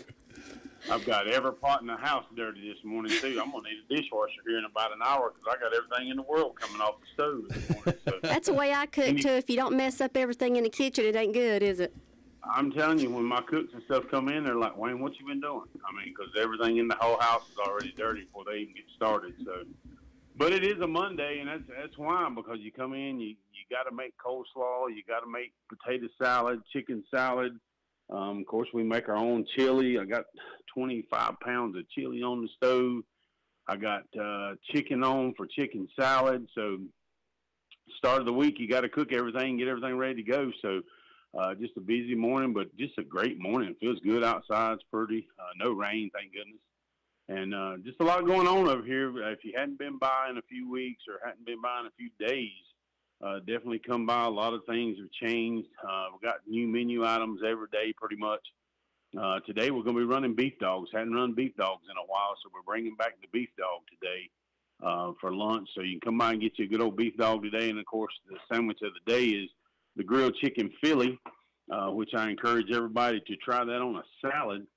I've got every pot in the house dirty this morning, too. I'm going to need a dishwasher here in about an hour because I got everything in the world coming off the stove this morning. So. That's the way I cook, too. If you don't mess up everything in the kitchen, it ain't good, is it? I'm telling you, when my cooks and stuff come in, they're like, Wayne, what you been doing? I mean, because everything in the whole house is already dirty before they even get started. So, but it is a Monday, and that's why, because you come in, you got to make coleslaw, you got to make potato salad, chicken salad. Of course, we make our own chili. I got 25 pounds of chili on the stove. I got chicken on for chicken salad. So, start of the week, you got to cook everything, get everything ready to go. So, just a busy morning, but just a great morning. It feels good outside. It's pretty. No rain, thank goodness. And just a lot going on over here. If you hadn't been by in a few weeks or hadn't been by in a few days, definitely come by. A lot of things have changed. We've got new menu items every day pretty much. Today we're going to be running beef dogs. Hadn't run beef dogs in a while, so we're bringing back the beef dog today for lunch. So you can come by and get you a good old beef dog today. And, of course, the sandwich of the day is the grilled chicken Philly, which I encourage everybody to try that on a salad.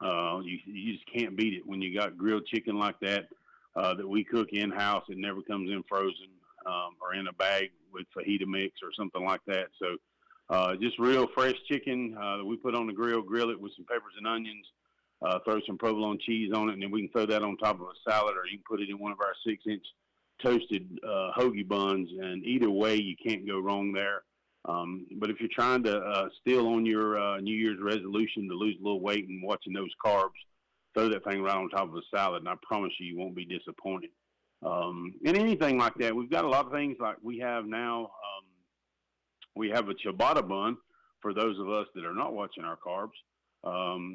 You just can't beat it when you got grilled chicken like that that we cook in-house. It never comes in frozen or in a bag with fajita mix or something like that. So just real fresh chicken that we put on the grill it with some peppers and onions, throw some provolone cheese on it, and then we can throw that on top of a salad, or you can put it in one of our 6-inch toasted hoagie buns, and either way you can't go wrong there. But if you're trying to still on your New Year's resolution to lose a little weight and watching those carbs, throw that thing right on top of a salad, and I promise you won't be disappointed. And anything like that, we've got a lot of things like we have now. We have a ciabatta bun for those of us that are not watching our carbs.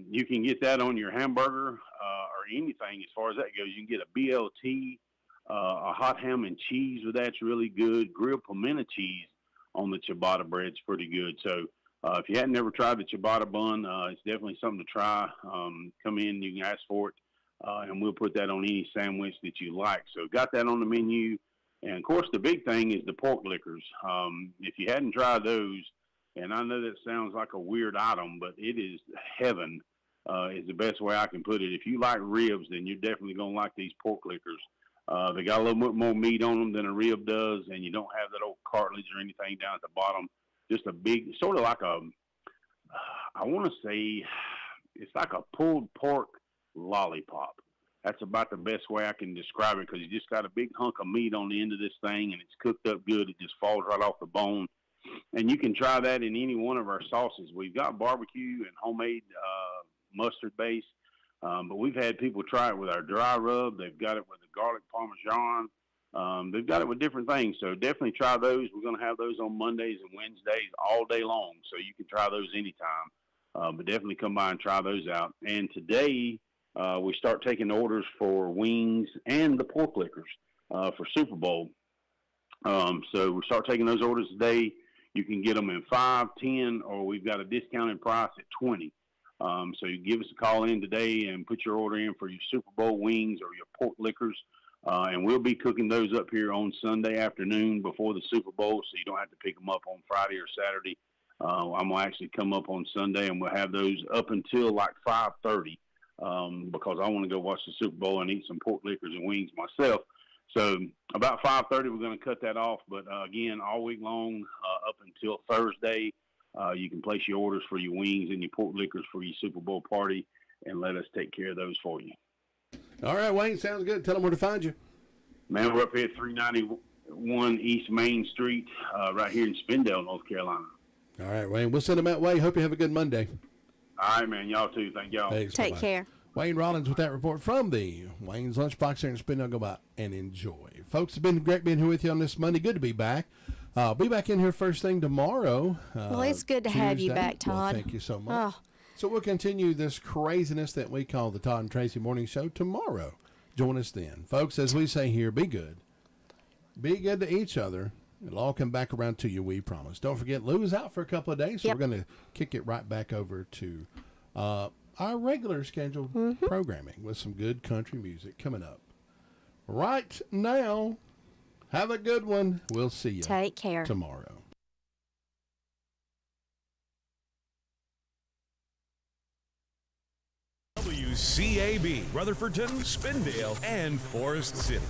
You can get that on your hamburger or anything as far as that goes. You can get a BLT, a hot ham and cheese with that's really good. Grilled pimento cheese on the ciabatta bread's pretty good. So if you hadn't ever tried the ciabatta bun, it's definitely something to try. Come in, you can ask for it, and we'll put that on any sandwich that you like. So got that on the menu. And, of course, the big thing is the pork liquors. If you hadn't tried those, and I know that sounds like a weird item, but it is heaven is the best way I can put it. If you like ribs, then you're definitely going to like these pork liquors. They got a little bit more meat on them than a rib does, and you don't have that old cartilage or anything down at the bottom. Just a big, sort of like I want to say, it's like a pulled pork lollipop. That's about the best way I can describe it, because you just got a big hunk of meat on the end of this thing, and it's cooked up good. It just falls right off the bone. And you can try that in any one of our sauces. We've got barbecue and homemade mustard base. But we've had people try it with our dry rub. They've got it with the garlic parmesan. They've got it with different things. So definitely try those. We're going to have those on Mondays and Wednesdays all day long. So you can try those anytime. But definitely come by and try those out. And today we start taking orders for wings and the pork liquors for Super Bowl. So we start taking those orders today. You can get them in 5, 10, or we've got a discounted price at 20. So you give us a call in today and put your order in for your Super Bowl wings or your pork liquors. And we'll be cooking those up here on Sunday afternoon before the Super Bowl, so you don't have to pick them up on Friday or Saturday. I'm going to actually come up on Sunday, and we'll have those up until like 5:30 because I want to go watch the Super Bowl and eat some pork liquors and wings myself. So about 5:30, we're going to cut that off. But, again, all week long up until Thursday, you can place your orders for your wings and your pork liquors for your Super Bowl party, and let us take care of those for you. All right, Wayne, sounds good. Tell them where to find you. Man, we're up here at 391 East Main Street right here in Spindale, North Carolina. All right, Wayne, we'll send them that way. Hope you have a good Monday. All right, man. Y'all too. Thank y'all. Thanks, Take bye-bye. care. Wayne Rollins with that report from the Wayne's Lunchbox here in Spindale. Go out and enjoy. Folks, it's been great being here with you on this Monday. Good to be back. I'll be back in here first thing tomorrow. Well, it's good to have you Tuesday. back, Todd. Well, thank you so much. Oh, So we'll continue this craziness that we call the Todd and Tracy Morning Show tomorrow. Join us then. Folks, as we say here, be good. Be good to each other. It'll all come back around to you, we promise. Don't forget, Lou is out for a couple of days, so we're going to kick it right back over to our regular scheduled programming with some good country music coming up. Right now, have a good one. We'll see you. Take care. Tomorrow. WCAB, Rutherfordton, Spindale, and Forest City.